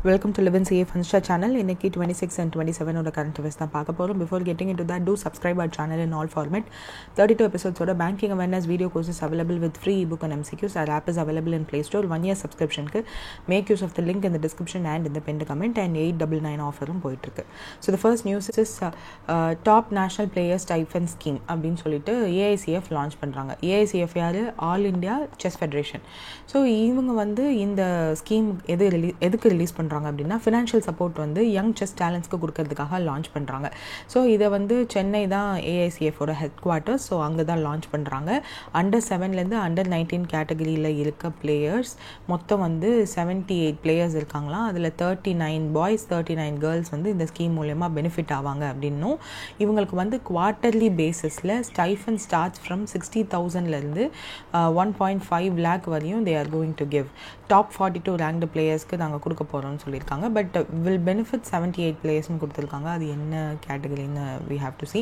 Welcome to Live in CA Funstar channel. இன்னைக்கு 26 and 27 ஓட current affairs தான் பார்க்க போறோம். Before getting into that, do subscribe our channel in all format. 32 episodes ஓட banking awareness video courses available with free ebook and MCQs. Our app is available in Play Store. 1 year subscription க்கு make use of the link in the description and in the pinned comment, and 899 offerும் போயிட்டு இருக்கு. So the first news is top national players stipend scheme அப்படினு சொல்லிட்டு AICF launch பண்றாங்க. AICF யாரு? All India Chess Federation. So இவங்க வந்து இந்த scheme எதுக்கு ரிலீஸ் பண்றாங்க அப்படின்னா ஃபினான்ஷியல் சப்போர்ட் வந்து யங் செஸ் டேலண்ட்ஸ்க்கு கொடுக்கறதுக்காக லான்ச் பண்ணுறாங்க. ஸோ இதை வந்து சென்னை தான் ஏஐசிஎஃபோட ஹெட் குவார்ட்டர்ஸ். ஸோ அங்கே தான் லான்ச் பண்ணுறாங்க. அண்டர் 7லேருந்து அண்டர் 19 கேட்டகரியில் இருக்க பிளேயர்ஸ் மொத்தம் வந்து 78 பிளேயர்ஸ் இருக்காங்களாம். அதில் 39 பாய்ஸ் 39 கேர்ள்ஸ் வந்து இந்த ஸ்கீம் மூலயமா பெனிஃபிட் ஆவாங்க அப்படின்னும், இவங்களுக்கு வந்து குவார்ட்டர்லி பேசிஸில் ஸ்டைஃபன் ஸ்டார்ட்ஸ் ஃப்ரம் 60,000லேருந்து 1.5 lakh வரையும் they are going to give. Top 42 ranked பிளேயர்ஸ்க்கு நாங்கள் கொடுக்க போகிறோம்னு சொல்லியிருக்காங்க. பட் வில் பெனிஃபிட் 78 பிளேயர்ஸ்னு கொடுத்துருக்காங்க. அது என்ன கேட்டகரின்னு we have to see.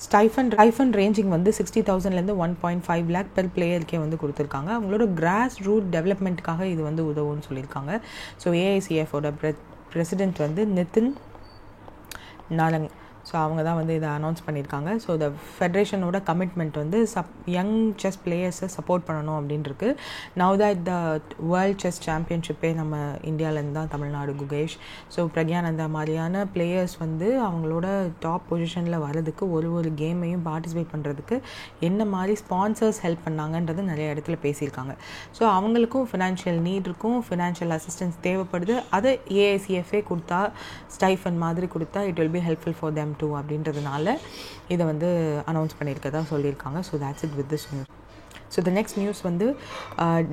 Stipend ranging வந்து 60,000லேருந்து 1.5 lakh பெர் பிளேயருக்கே வந்து கொடுத்துருக்காங்க. அவங்களோட கிராஸ் ரூட் டெவலப்மெண்ட்டுக்காக இது வந்து உதவும்னு சொல்லியிருக்காங்க. ஸோ ஏஐசிஎஃபோட பிரசிடென்ட் வந்து நிதின் நாலங். ஸோ அவங்க தான் வந்து இதை அனௌன்ஸ் பண்ணியிருக்காங்க. ஸோ த ஃபெடரேஷனோட கமிட்மெண்ட் வந்து யங் செஸ் பிளேயர்ஸை சப்போர்ட் பண்ணணும் அப்படின்ட்டுருக்கு. Now that the world chess சாம்பியன்ஷிப்பே நம்ம இந்தியாவிலேருந்து தான் தமிழ்நாடு குகேஷ், ஸோ பிரக்யானந்தா மாதிரியான பிளேயர்ஸ் வந்து அவங்களோட டாப் பொசிஷனில் வர்றதுக்கு ஒரு கேமையும் பார்ட்டிசிபேட் பண்ணுறதுக்கு என்ன மாதிரி ஸ்பான்சர்ஸ் ஹெல்ப் பண்ணாங்கன்றது நிறைய இடத்துல பேசியிருக்காங்க. ஸோ அவங்களுக்கும் ஃபினான்ஷியல் நீட் இருக்கும், ஃபினான்ஷியல் அசிஸ்டன்ஸ் தேவைப்படுது. அதை ஏஐசிஎஃப்ஏ கொடுத்தா, ஸ்டைஃபன் மாதிரி கொடுத்தா it will be helpful for them too அப்படின்றதுனால இதை வந்து அனௌன்ஸ் பண்ணியிருக்கதா சொல்லியிருக்காங்க. So that's it with this news. So the next news வந்து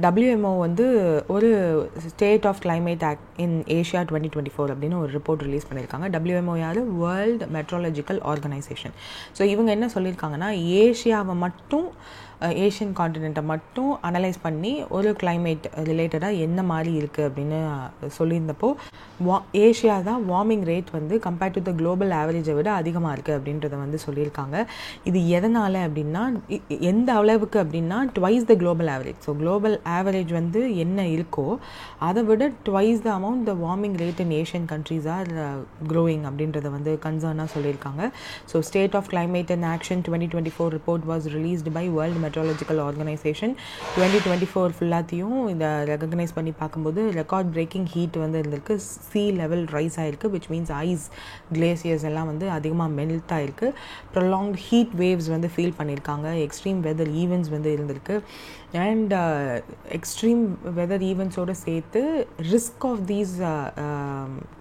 WMO வந்து ஒரு state of climate act in Asia 2024 அப்படின்னு ஒரு ரிப்போர்ட் ரிலீஸ் பண்ணியிருக்காங்க. WMO யார்? World meteorological organisation. ஸோ இவங்க என்ன சொல்லியிருக்காங்கன்னா, ஏஷியாவை மட்டும், ஏஷியன் காண்டினெண்ட்டை மட்டும் அனலைஸ் பண்ணி ஒரு கிளைமேட் ரிலேட்டடாக என்ன மாதிரி இருக்குது அப்படின்னு சொல்லியிருந்தப்போ, ஏஷியா தான் வார்மிங் ரேட் வந்து கம்பேர்ட் டு த குளோபல் ஆவரேஜை விட அதிகமாக இருக்குது அப்படின்றத வந்து சொல்லியிருக்காங்க. இது எதனால் அப்படின்னா, எந்த அளவுக்கு அப்படின்னா twice the global average. So global average வந்து என்ன இருக்கோ அதை விட twice the amount the warming rate in Asian countries are growing அப்படின்றத வந்து கன்சர்னாக சொல்லியிருக்காங்க. So state of climate and action 2024 report was released by world meteorological organisation. 2024 ஃபுல்லாத்தையும் இதை ரெகக்னைஸ் பண்ணி பார்க்கும்போது ரெக்கார்ட் பிரேக்கிங் ஹீட் வந்து இருந்திருக்கு. சி லெவல் ரைஸ் ஆகிருக்கு, விச் மீன்ஸ் ஐஸ் கிளேசியர்ஸ் எல்லாம் வந்து அதிகமாக மெல்ட் ஆகிருக்கு. ப்ரொலாங்ட் ஹீட் வேவ்ஸ் வந்து ஃபீல் பண்ணியிருக்காங்க. எக்ஸ்ட்ரீம் வெதர் ஈவெண்ட்ஸ் வந்து இருந்திருக்கு. அண்ட் எக்ஸ்ட்ரீம் வெதர் ஈவெண்ட்ஸோடு சேர்த்து risk of these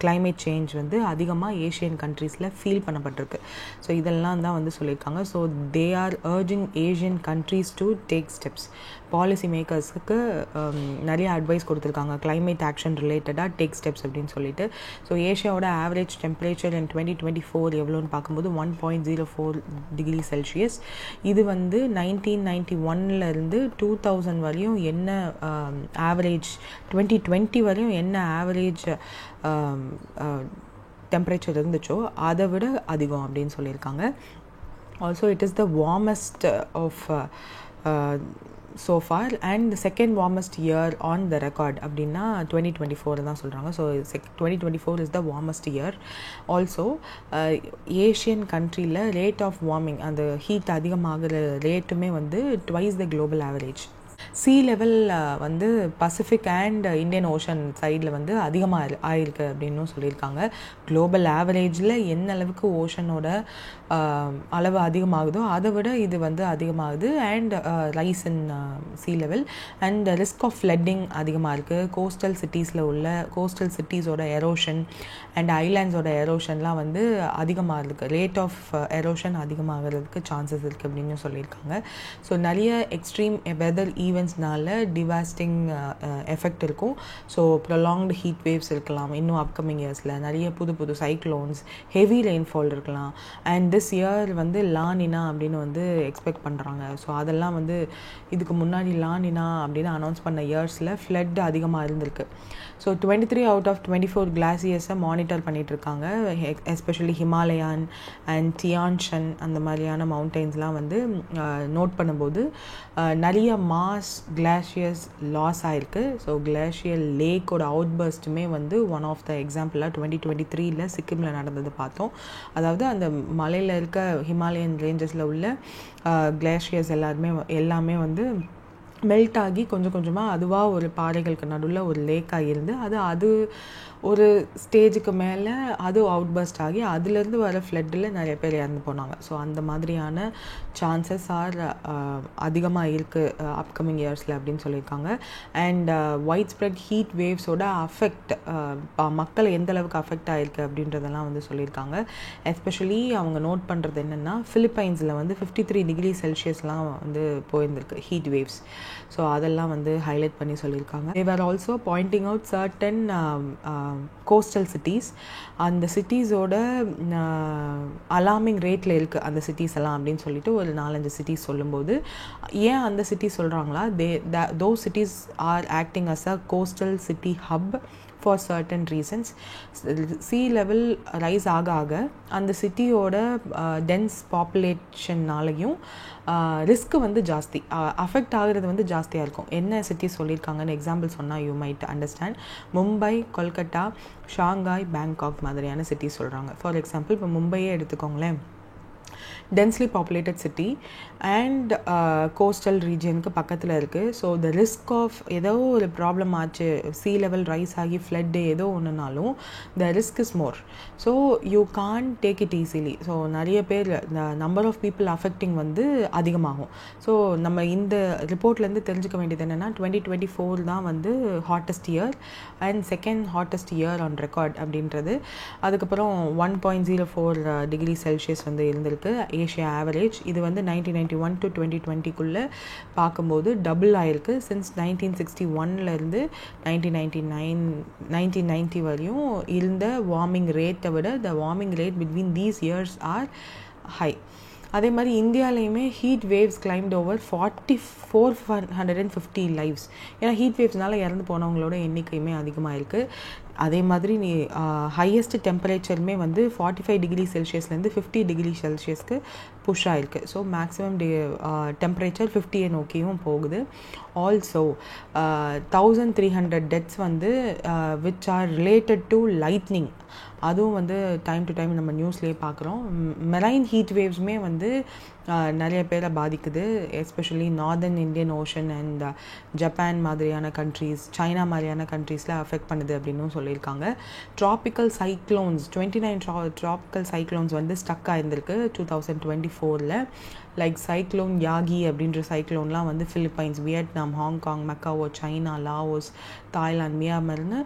climate change வந்து அதிகமாக ஏஷியன் கண்ட்ரீஸில் ஃபீல் பண்ணப்பட்டிருக்கு. ஸோ இதெல்லாம் தான் வந்து சொல்லியிருக்காங்க. So they are urging Asian countries to take steps. Policy மேக்கர்ஸுக்கு நிறைய அட்வைஸ் கொடுத்துருக்காங்க, கிளைமேட் ஆக்ஷன் ரிலேட்டடாக டேக் ஸ்டெப்ஸ் அப்படின்னு சொல்லிட்டு. ஸோ ஏஷியாவோட ஆவரேஜ் டெம்பரேச்சர் இன் 2024 எவ்வளோன்னு பார்க்கும்போது 1.04 டிகிரி செல்சியஸ். இது வந்து 1991லேருந்து 2000 வரையும் என்ன ஆவரேஜ், 2020 வரையும் என்ன ஆவரேஜ் டெம்பரேச்சர் இருந்துச்சோ அதை விட அதிகம் அப்படின்னு சொல்லியிருக்காங்க. Also it is the warmest of so far and the second warmest year on the record அப்படின்னா 2024 தான் சொல்கிறாங்க. So 2024 is the warmest year. Also Asian கண்ட்ரியில் ரேட் ஆஃப் வார்மிங், அந்த ஹீட் அதிகமாகிற ரேட்டுமே வந்து twice the global average. C level வந்து Pacific and Indian ocean சைடில் வந்து அதிகமாக ஆயிருக்கு அப்படின்னும் சொல்லியிருக்காங்க. குளோபல் ஆவரேஜில் என்ன அளவுக்கு ஓஷனோட அளவு அதிகமாகுதோ அதை விட இது வந்து அதிகமாகுது. And rise in sea level and risk of flooding அதிகமாக இருக்குது. கோஸ்டல் சிட்டிஸில் உள்ள கோஸ்டல் சிட்டிஸோட எரோஷன் அண்ட் ஐலாண்ட்ஸோட எரோஷன்லாம் வந்து அதிகமாக இருக்குது. ரேட் ஆஃப் எரோஷன் அதிகமாகிறதுக்கு சான்சஸ் இருக்குது அப்படின்னு சொல்லியிருக்காங்க. ஸோ நிறைய எக்ஸ்ட்ரீம் வெதர் ஈவெண்ட்ஸ்னால டிவாஸ்டிங் எஃபெக்ட் இருக்கும். ஸோ ப்ரொலாங்டு ஹீட் வேவ்ஸ் இருக்கலாம். இன்னும் அப்கமிங் இயர்ஸில் நிறைய புது சைக்ளோன்ஸ், ஹெவி ரெயின்ஃபால் இருக்கலாம். அண்ட் திஸ் இயர் வந்து லானினா அப்படின்னு வந்து எக்ஸ்பெக்ட் பண்ணுறாங்க. ஸோ அதெல்லாம் வந்து இதுக்கு முன்னாடி லானினா அப்படின்னு அனௌன்ஸ் பண்ண இயர்ஸில் ஃப்ளட் அதிகமாக இருந்திருக்கு. ஸோ 23 அவுட் ஆஃப் 24 கிளாசியர்ஸை மானிட்டர் பண்ணிகிட்ருக்காங்க. எஸ்பெஷலி ஹிமாலயான் அண்ட் டியான்ஷன் அந்த மாதிரியான மவுண்டெயின்ஸ்லாம் வந்து நோட் பண்ணும்போது நிறைய மாஸ் கிளாஷியர்ஸ் லாஸ் ஆகிருக்கு. ஸோ கிளாஷியர் லேக்கோட அவுட்பர்ஸ்ட்டுமே வந்து ஒன் ஆஃப் த எக்ஸாம்பிளாக 2023 சிக்கிமில் நடந்தது பார்த்தோம். அதாவது அந்த மலையில் இருக்க ஹிமாலயன் ரேஞ்சஸில் உள்ள கிளாஷியர்ஸ் எல்லாமே வந்து மெல்ட் ஆகி கொஞ்சம் கொஞ்சமாக அதுவாக ஒரு பாறைகளுக்கு நடுவில் ஒரு லேக்காக இருந்து அது ஒரு ஸ்டேஜுக்கு மேலே அது அவுட்பர்ஸ்ட் ஆகி அதுலேருந்து வர ஃப்ளட்டில் நிறைய பேர் இறந்து போனாங்க. ஸோ அந்த மாதிரியான சான்சஸ் அதிகமாக இருக்குது அப்கமிங் இயர்ஸில் அப்படின்னு சொல்லியிருக்காங்க. அண்ட் வைட் ஸ்ப்ரெட் ஹீட் வேவ்ஸோட அஃபெக்ட் மக்களை எந்த அளவுக்கு அஃபெக்ட் ஆகிருக்கு அப்படின்றதெல்லாம் வந்து சொல்லியிருக்காங்க. எஸ்பெஷலி அவங்க நோட் பண்ணுறது என்னென்னா ஃபிலிப்பைன்ஸில் வந்து 53 டிகிரி செல்சியஸ்லாம் வந்து போயிருந்திருக்கு ஹீட் வேவ்ஸ். ஸோ அதெல்லாம் வந்து ஹைலைட் பண்ணி சொல்லியிருக்காங்க. they were also pointing out certain coastal cities. அந்த சிட்டிஸோட அலார்மிங் ரேட்டில் இருக்குது அந்த சிட்டிஸ் எல்லாம் அப்படின்னு சொல்லிட்டு ஒரு 4-5 சிட்டிஸ் சொல்லும்போது ஏன் அந்த சிட்டிஸ் சொல்கிறாங்களா, those cities are acting as a coastal city hub for certain reasons. sea level rise ஆக அந்த சிட்டியோட டென்ஸ் பாப்புலேஷன்னாலையும் ரிஸ்க் வந்து ஜாஸ்தி, அஃபெக்ட் ஆகிறது வந்து ஜாஸ்தியாக இருக்கும். என்ன சிட்டி சொல்லியிருக்காங்கன்னு எக்ஸாம்பிள் சொன்னால் you might understand. Mumbai, Kolkata, Shanghai, Bangkok மாதிரியான சிட்டி சொல்கிறாங்க. ஃபார் எக்ஸாம்பிள் இப்போ மும்பையே எடுத்துக்கோங்களேன், densely populated city and coastal ரீஜனுக்கு பக்கத்தில் இருக்குது. ஸோ த ரிஸ்க் ஆஃப் ஏதோ ஒரு ப்ராப்ளம் ஆச்சு, sea level ரைஸ் ஆகி ஃப்ளட்டு ஏதோ ஒன்றுனாலும் the risk is more. So you can take it easily. So நிறைய பேர் நம்பர் ஆஃப் பீப்புள் அஃபெக்டிங் வந்து அதிகமாகும். ஸோ நம்ம இந்த ரிப்போர்ட்லேருந்து தெரிஞ்சுக்க வேண்டியது என்னென்னா 2024 தான் வந்து hottest year and second hottest year on record அப்படின்றது. அதுக்கப்புறம் 1.04 டிகிரி செல்சியஸ் வந்து இருந்திருக்கு ஏஷியா ஆவரேஜ். இது வந்து 1991 to 2020 பார்க்கும்போது டபுள் ஆயிருக்கு. சின்ஸ் 1961 1990 வரையும் இருந்த வார்மிங் ரேட்டை விட the warming rate between these years are high. அதே மாதிரி இந்தியாவிலையுமே heat waves claimed over 450 lives. ஏன்னா ஹீட் வேவ்ஸ்னால இறந்து போனவங்களோட எண்ணிக்கையுமே அதிகமாக இருக்குது. அதே மாதிரி ஹையஸ்ட் டெம்பரேச்சருமே வந்து 45 டிகிரி செல்சியஸ்லேருந்து 50 டிகிரி செல்சியஸ்க்கு புஷ் ஆகிருக்கு. ஸோ மேக்ஸிமம் டெம்பரேச்சர் 50 நோக்கியும் போகுது. ஆல்சோ 1300 டெத்ஸ் வந்து which are related to lightning, அதுவும் வந்து டைம் டு டைம் நம்ம நியூஸ்லேயே பார்க்குறோம். மெரைன் ஹீட் வேவ்ஸுமே வந்து நிறைய பேரை பாதிக்குது. Especially northern Indian ocean and Japan மாதிரியான கண்ட்ரீஸ், சைனா மாதிரியான கண்ட்ரீஸில் அஃபெக்ட் பண்ணுது அப்படின்னும் சொல்லியிருக்காங்க. ட்ராபிக்கல் சைக்ளோன்ஸ் 29 ட்ராபிக்கல் சைக்ளோன்ஸ் வந்து ஸ்டக் ஆகிருந்திருக்கு 2024. லைக் சைக்ளோன் யாகி அப்படின்ற சைக்ளோன்லாம் வந்து Philippines, Vietnam, Hong Kong, Macau, China, Laos, Thailand, மியான்மர்னு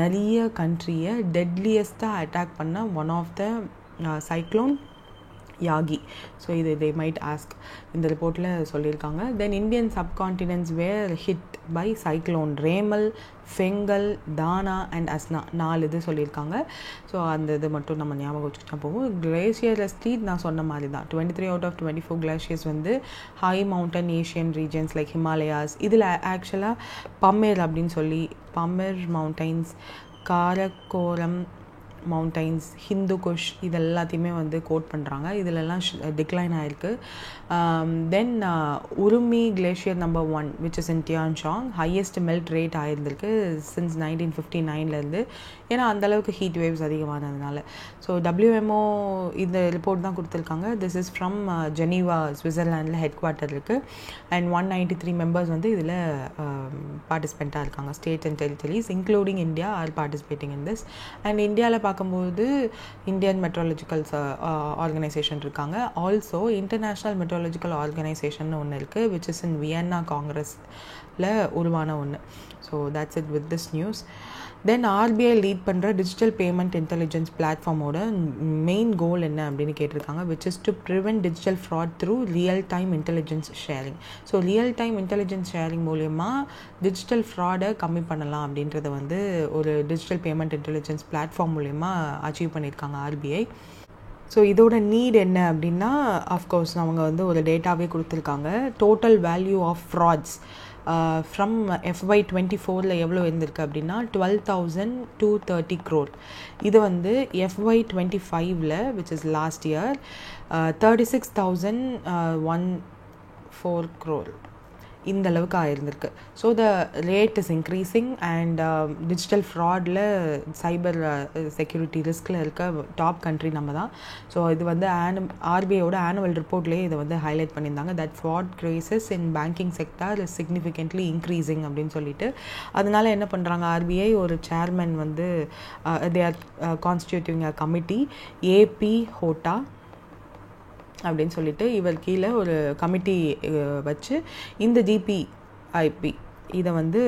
நிறைய கண்ட்ரியை டெட்லியஸ்ட்டாக அட்டாக் பண்ண one of the cyclone Yagi. So இது they might ask இந்த ரிப்போர்ட்டில் சொல்லியிருக்காங்க. Then Indian subcontinents were hit by cyclone Remal, Fengal, தானா அண்ட் அஸ்னா 4 இது சொல்லியிருக்காங்க. ஸோ அந்த இது மட்டும் நம்ம ஞாபகம் வச்சுக்கிட்டா போகும். கிளேசியர் ஸ்ட்ரீட் நான் சொன்ன மாதிரி தான் 23 அவுட் ஆஃப் 24 கிளேஷியர்ஸ் வந்து high mountain Asian regions like Himalayas. இதில் ஆக்சுவலாக பம்மேர் அப்படின்னு சொல்லி Pamir mountains, Karakoram mountains, Hindu Kush இது எல்லாத்தையுமே வந்து கோட் பண்ணுறாங்க. இதிலெல்லாம் டிக்ளைன் ஆகிருக்கு. Then Urumqi glacier number 1 which is in Tianshan highest melt rate ஆகிருந்திருக்கு சின்ஸ் 1959 ஏன்னா அந்தளவுக்கு ஹீட் வேவ்ஸ் அதிகமானதுனால. ஸோ WMO இந்த ரிப்போர்ட் தான் கொடுத்துருக்காங்க. திஸ் இஸ் ஃப்ரம் ஜெனீவா, சுவிட்சர்லாண்டில் ஹெட் குவார்ட்டர் இருக்குது. அண்ட் 193 மெம்பர்ஸ் வந்து இதில் பார்ட்டிசிபெண்ட்டாக இருக்காங்க. State and territories including India are participating in this. And இந்தியாவில் பார்க்கும்போது இந்தியன் மெட்ரோலஜிக்கல் ஆர்கனைசேஷன் இருக்காங்க. ஆல்சோ இன்டர்நேஷ்னல் மெட்ரோலஜிக்கல் ஆர்கனைசேஷன் ஒன்று இருக்குது விச் இஸ் இன் வியன்னா காங்கிரஸில் உருவான ஒன்று. So that's it with this news. Then RBI lead பண்ணுற டிஜிட்டல் பேமெண்ட் இன்டெலிஜென்ஸ் பிளாட்ஃபார்மோட மெயின் கோல் என்ன அப்படின்னு கேட்டிருக்காங்க. Which is to prevent digital fraud through real time intelligence sharing. So real time intelligence sharing மூலயமா digital ஃப்ராடை கம்மி பண்ணலாம் அப்படின்றத வந்து ஒரு டிஜிட்டல் பேமெண்ட் இன்டெலிஜென்ஸ் பிளாட்ஃபார்ம் மூலயமா அச்சீவ் பண்ணியிருக்காங்க RBI. ஸோ இதோட நீட் என்ன அப்படின்னா, அஃப்கோர்ஸ் அவங்க வந்து ஒரு டேட்டாவே கொடுத்துருக்காங்க. Total value of frauds from FY24 எவ்வளோ இருந்திருக்கு அப்படின்னா 12,230 crore. இது வந்து FY25 which is last year 36,104 crore இந்த அளவுக்கு ஆயிருந்திருக்கு. So the rate is increasing and digital ஃப்ராடில் சைபர் செக்யூரிட்டி ரிஸ்கில் இருக்க டாப் கண்ட்ரி நம்ம தான். ஸோ இது வந்து ஆர்பிஐயோட ஆனுவல் ரிப்போர்ட்லேயே இதை வந்து ஹைலைட் பண்ணியிருந்தாங்க. That fraud cases in banking sector is significantly increasing அப்படின்னு சொல்லிட்டு. அதனால என்ன பண்ணுறாங்க, ஆர்பிஐ ஒரு சேர்மன் வந்து they are constituting a committee A P Hota அப்படின்னு சொல்லிட்டு இவர் கீழே ஒரு கமிட்டி வச்சு இந்த டிபிஐபி இதை வந்து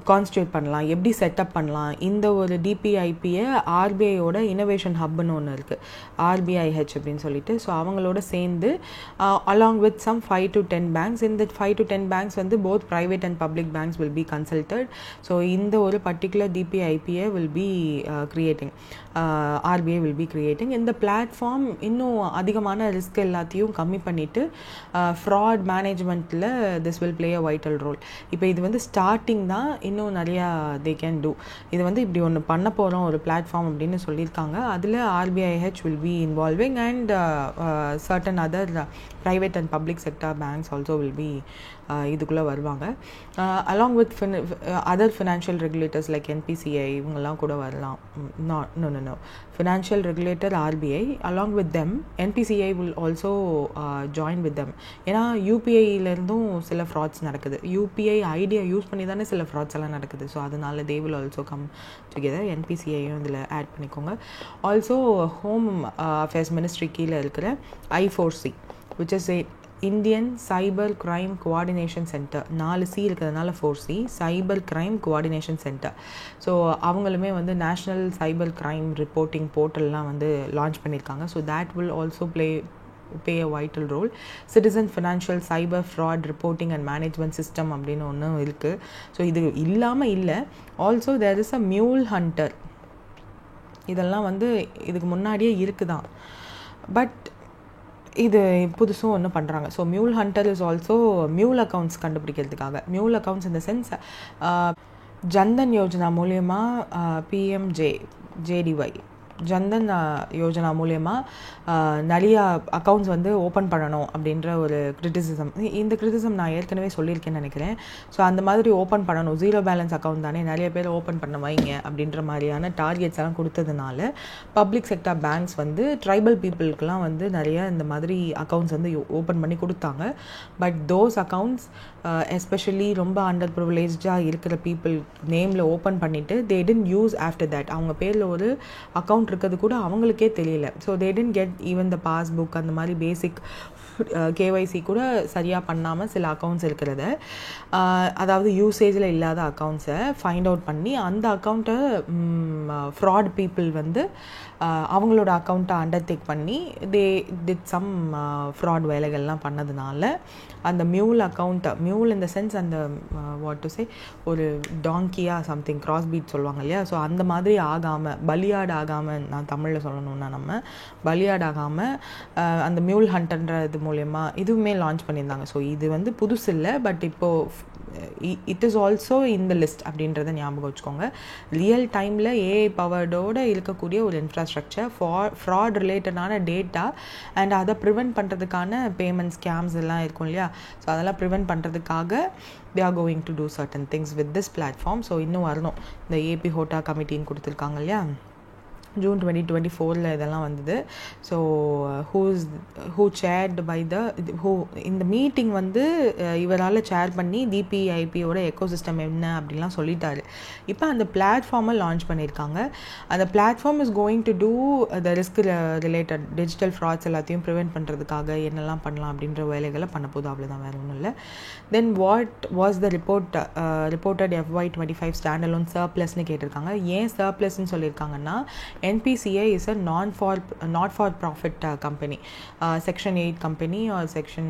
கான்ஸ்டியூட் பண்ணலாம், எப்படி செட்டப் பண்ணலாம். இந்த ஒரு டிபிஐபியை ஆர்பிஐயோட இனோவேஷன் ஹப்னு ஒன்று இருக்குது, ஆர்பிஐஹெச் அப்படின்னு சொல்லிட்டு. ஸோ அவங்களோட சேர்ந்து along with some 5 to 10 banks, இந்த 5 to 10 பேங்க்ஸ் வந்து both private and public banks will be consulted. So இந்த ஒரு பர்டிகுலர் டிபிஐபியை will be creating, RBI will be creating. இந்த பிளாட்ஃபார்ம் இன்னும் அதிகமான ரிஸ்க் எல்லாத்தையும் கம்மி பண்ணிவிட்டு ஃப்ராட் மேனேஜ்மெண்ட்டில் this will play a vital role. இப்போ இது வந்து ஸ்டார்டிங் தான், இன்னும் நிறையா தே கேன் டூ. இது வந்து இப்படி ஒன்று பண்ண போகிறோம் ஒரு பிளாட்ஃபார்ம் அப்படின்னு சொல்லியிருக்காங்க. அதில் RBIH will be involving and certain other private and public sector banks also will be இதுக்குள்ளே வருவாங்க. Along with other financial regulators like NPCI இவங்கெல்லாம் கூட வரலாம். No financial regulator RBI along with them NPCI will also join with them. ஏன்னா யூபிஐலேருந்தும் சில frauds நடக்குது, UPI idea use பண்ணி தானே சில ஃப்ராட்ஸ் எல்லாம் நடக்குது. ஸோ அதனால they will also come together. என்பிசிஐயும் இதில் ஆட் பண்ணிக்கோங்க. ஆல்சோ ஹோம் அஃபேர்ஸ் மினிஸ்ட்ரி கீழே இருக்கிற I4C which is a Indian cyber crime coordination centre, 4C இருக்கிறதுனால 4C, cyber crime coordination centre. So அவங்களுமே வந்து நேஷ்னல் சைபர் கிரைம் ரிப்போர்ட்டிங் போர்ட்டல்லாம் வந்து லான்ச் பண்ணியிருக்காங்க. So that will also play a vital role. Citizen Financial Cyber Fraud Reporting and Management System அப்படின்னு ஒன்று இருக்குது. So இது இல்லாமல் இல்லை. Also there is a mule hunter. இதெல்லாம் வந்து இதுக்கு முன்னாடியே இருக்குதான், பட் இது புதுசும் ஒன்று பண்ணுறாங்க. So mule hunter is also mule accounts கண்டுபிடிக்கிறதுக்காக. மியூல் அக்கௌண்ட்ஸ் இந்த சென்ஸ் ஜன்தன் யோஜனா மூலயமா PMJDY ஜன்தன் யோஜனா மூலயமா நிறையா அக்கௌண்ட்ஸ் வந்து ஓப்பன் பண்ணணும் அப்படின்ற ஒரு கிரிட்டிசிசம். இந்த கிரிட்டிசிசம் நான் ஏற்கனவே சொல்லியிருக்கேன்னு நினைக்கிறேன். ஸோ அந்த மாதிரி ஓப்பன் பண்ணணும், ஜீரோ பேலன்ஸ் அக்கௌண்ட் தானே, நிறைய பேர் ஓப்பன் பண்ண வைங்க அப்படின்ற மாதிரியான டார்கெட்ஸ் எல்லாம் கொடுத்ததுனால பப்ளிக் செக்டார் பேங்க்ஸ் வந்து ட்ரைபல் பீப்புளுக்கெலாம் வந்து நிறைய இந்த மாதிரி அக்கௌண்ட்ஸ் வந்து ஓப்பன் பண்ணி கொடுத்தாங்க. பட் தோஸ் அக்கௌண்ட்ஸ் எஸ்பெஷலி ரொம்ப அண்டர் ப்ரிவிலேஜாக இருக்கிற பீப்புள் நேமில் ஓப்பன் பண்ணிவிட்டு தே டிடன்ட் யூஸ் ஆஃப்டர் தேட். அவங்க பேரில் ஒரு அக்கௌண்ட் இருக்கிறது கூட அவங்களுக்கே தெரியல. So they didn't get even the passbook, அந்த மாதிரி பேசிக் கேஒய்சி கூட சரியாக பண்ணாமல் சில அக்கௌண்ட்ஸ் இருக்கிறத, அதாவது யூசேஜில் இல்லாத அக்கௌண்ட்ஸை ஃபைண்ட் அவுட் பண்ணி அந்த அக்கௌண்ட்டை ஃப்ராட் பீப்புள் வந்து அவங்களோட அக்கௌண்ட்டை அண்டர்டேக் பண்ணி தே டிட் சம் ஃப்ராட் வேலைகள்லாம் பண்ணதுனால அந்த மியூல் அக்கௌண்ட்டை, மியூல் இந்த சென்ஸ் அந்த வாட் டு சே ஒரு டாங்கியாக சம்திங் கிராஸ் பீட் சொல்லுவாங்க இல்லையா. ஸோ அந்த மாதிரி ஆகாமல், பலியாடு ஆகாமல், நான் தமிழில் சொல்லணுன்னா நம்ம பலியாடு ஆகாமல் அந்த மியூல் ஹண்டர்ன்ற இது மூலயமா இதுவுமே லான்ச் பண்ணியிருந்தாங்க. ஸோ இது வந்து புதுசு இல்லை, பட் இப்போது இட் இஸ் ஆல்சோ இந்த லிஸ்ட் அப்படின்றத ஞாபகம் வச்சுக்கோங்க. ரியல் டைமில் ஏஐ பவர்டோடு இருக்கக்கூடிய ஒரு இன்ஃப்ராஸ்ட்ரக்சர், ஃப்ராட் ரிலேட்டடான டேட்டா அண்ட் அதை ப்ரிவெண்ட் பண்ணுறதுக்கான பேமெண்ட் ஸ்கேம்ஸ் எல்லாம் இருக்கும் இல்லையா. ஸோ அதெல்லாம் ப்ரிவெண்ட் பண்ணுறதுக்காக they are going to do certain things with this platform. So இன்னும் வரணும். இந்த ஏபி ஹோட்டா கமிட்டின்னு கொடுத்துருக்காங்க இல்லையா, June 2024 இதெல்லாம் வந்தது. ஸோ ஹூ சேர்ட் பை இந்த மீட்டிங் வந்து இவரால் சேர் பண்ணி டிபிஐபியோட எக்கோசிஸ்டம் என்ன அப்படின்லாம் சொல்லிட்டாரு. இப்போ அந்த பிளாட்ஃபார்மை லான்ச் பண்ணியிருக்காங்க. அந்த platform is going to do the risk related digital frauds எல்லாத்தையும் ப்ரிவெண்ட் பண்ணுறதுக்காக என்னெல்லாம் பண்ணலாம் அப்படின்ற வேலைகளை பண்ண போதும், அவ்வளோதான், வேறு ஒன்றும் இல்லை. Then what was the reported FY25 stand alone சர்ப்ளஸ்ன்னு கேட்டிருக்காங்க. ஏன் சர்ப்ளஸ்ன்னு சொல்லியிருக்காங்கன்னா, NPCI is a not-for-profit company. Section 8 company or Section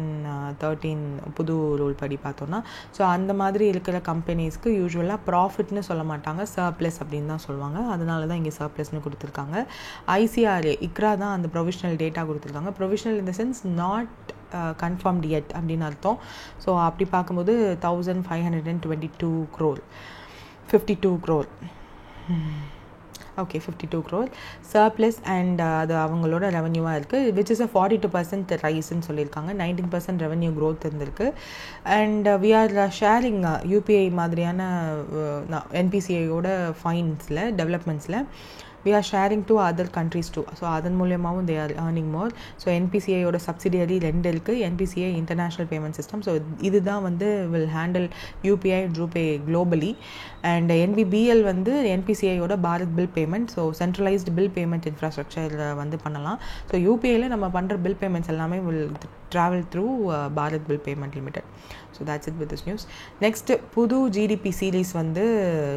13 புது ரூல் படி பார்த்தோன்னா, ஸோ அந்த மாதிரி இருக்கிற கம்பெனிஸ்க்கு யூஸ்வலாக ப்ராஃபிட்னு சொல்ல மாட்டாங்க, சர்ப்ளஸ் அப்படின்னு தான் சொல்லுவாங்க. அதனால தான் இங்கே சர்ப்ளஸ்னு கொடுத்துருக்காங்க. ICRA இக்ரா தான் அந்த ப்ரொவிஷனல் டேட்டா கொடுத்துருக்காங்க. Provisional in the sense not confirmed yet அப்படின்னு அர்த்தம். ஸோ அப்படி பார்க்கும்போது 1522 crore 52 crore okay 52 crore surplus and அது அவங்களோட ரெவன்யூவாக இருக்குது, விச் இஸ் 42% ரைஸ்ன்னு சொல்லியிருக்காங்க. 19% ரெவன்யூ க்ரோத் இருந்திருக்கு. And we are sharing UPI மாதிரியான என்பிசிஐயோட ஃபைன்ஸில் டெவலப்மெண்ட்ஸில் we are sharing to other countries too. So அதன் மூலியமாகவும் they are earning more. So என்பிசிஐயோட சப்சிடியரி 2 இருக்குது, NPCI international payment system. So இதுதான் வந்து will handle UPI and RuPay globally. And NBBL வந்து என்பிசிஐயோட Bharat bill payment, so centralised bill payment infrastructure வந்து பண்ணலாம். ஸோ யூபிஐயில் நம்ம பண்ணுற பில் பேமெண்ட்ஸ் எல்லாமே will travel through Bharat bill payment limited. So that's it with this news. Next புது GDP series வந்து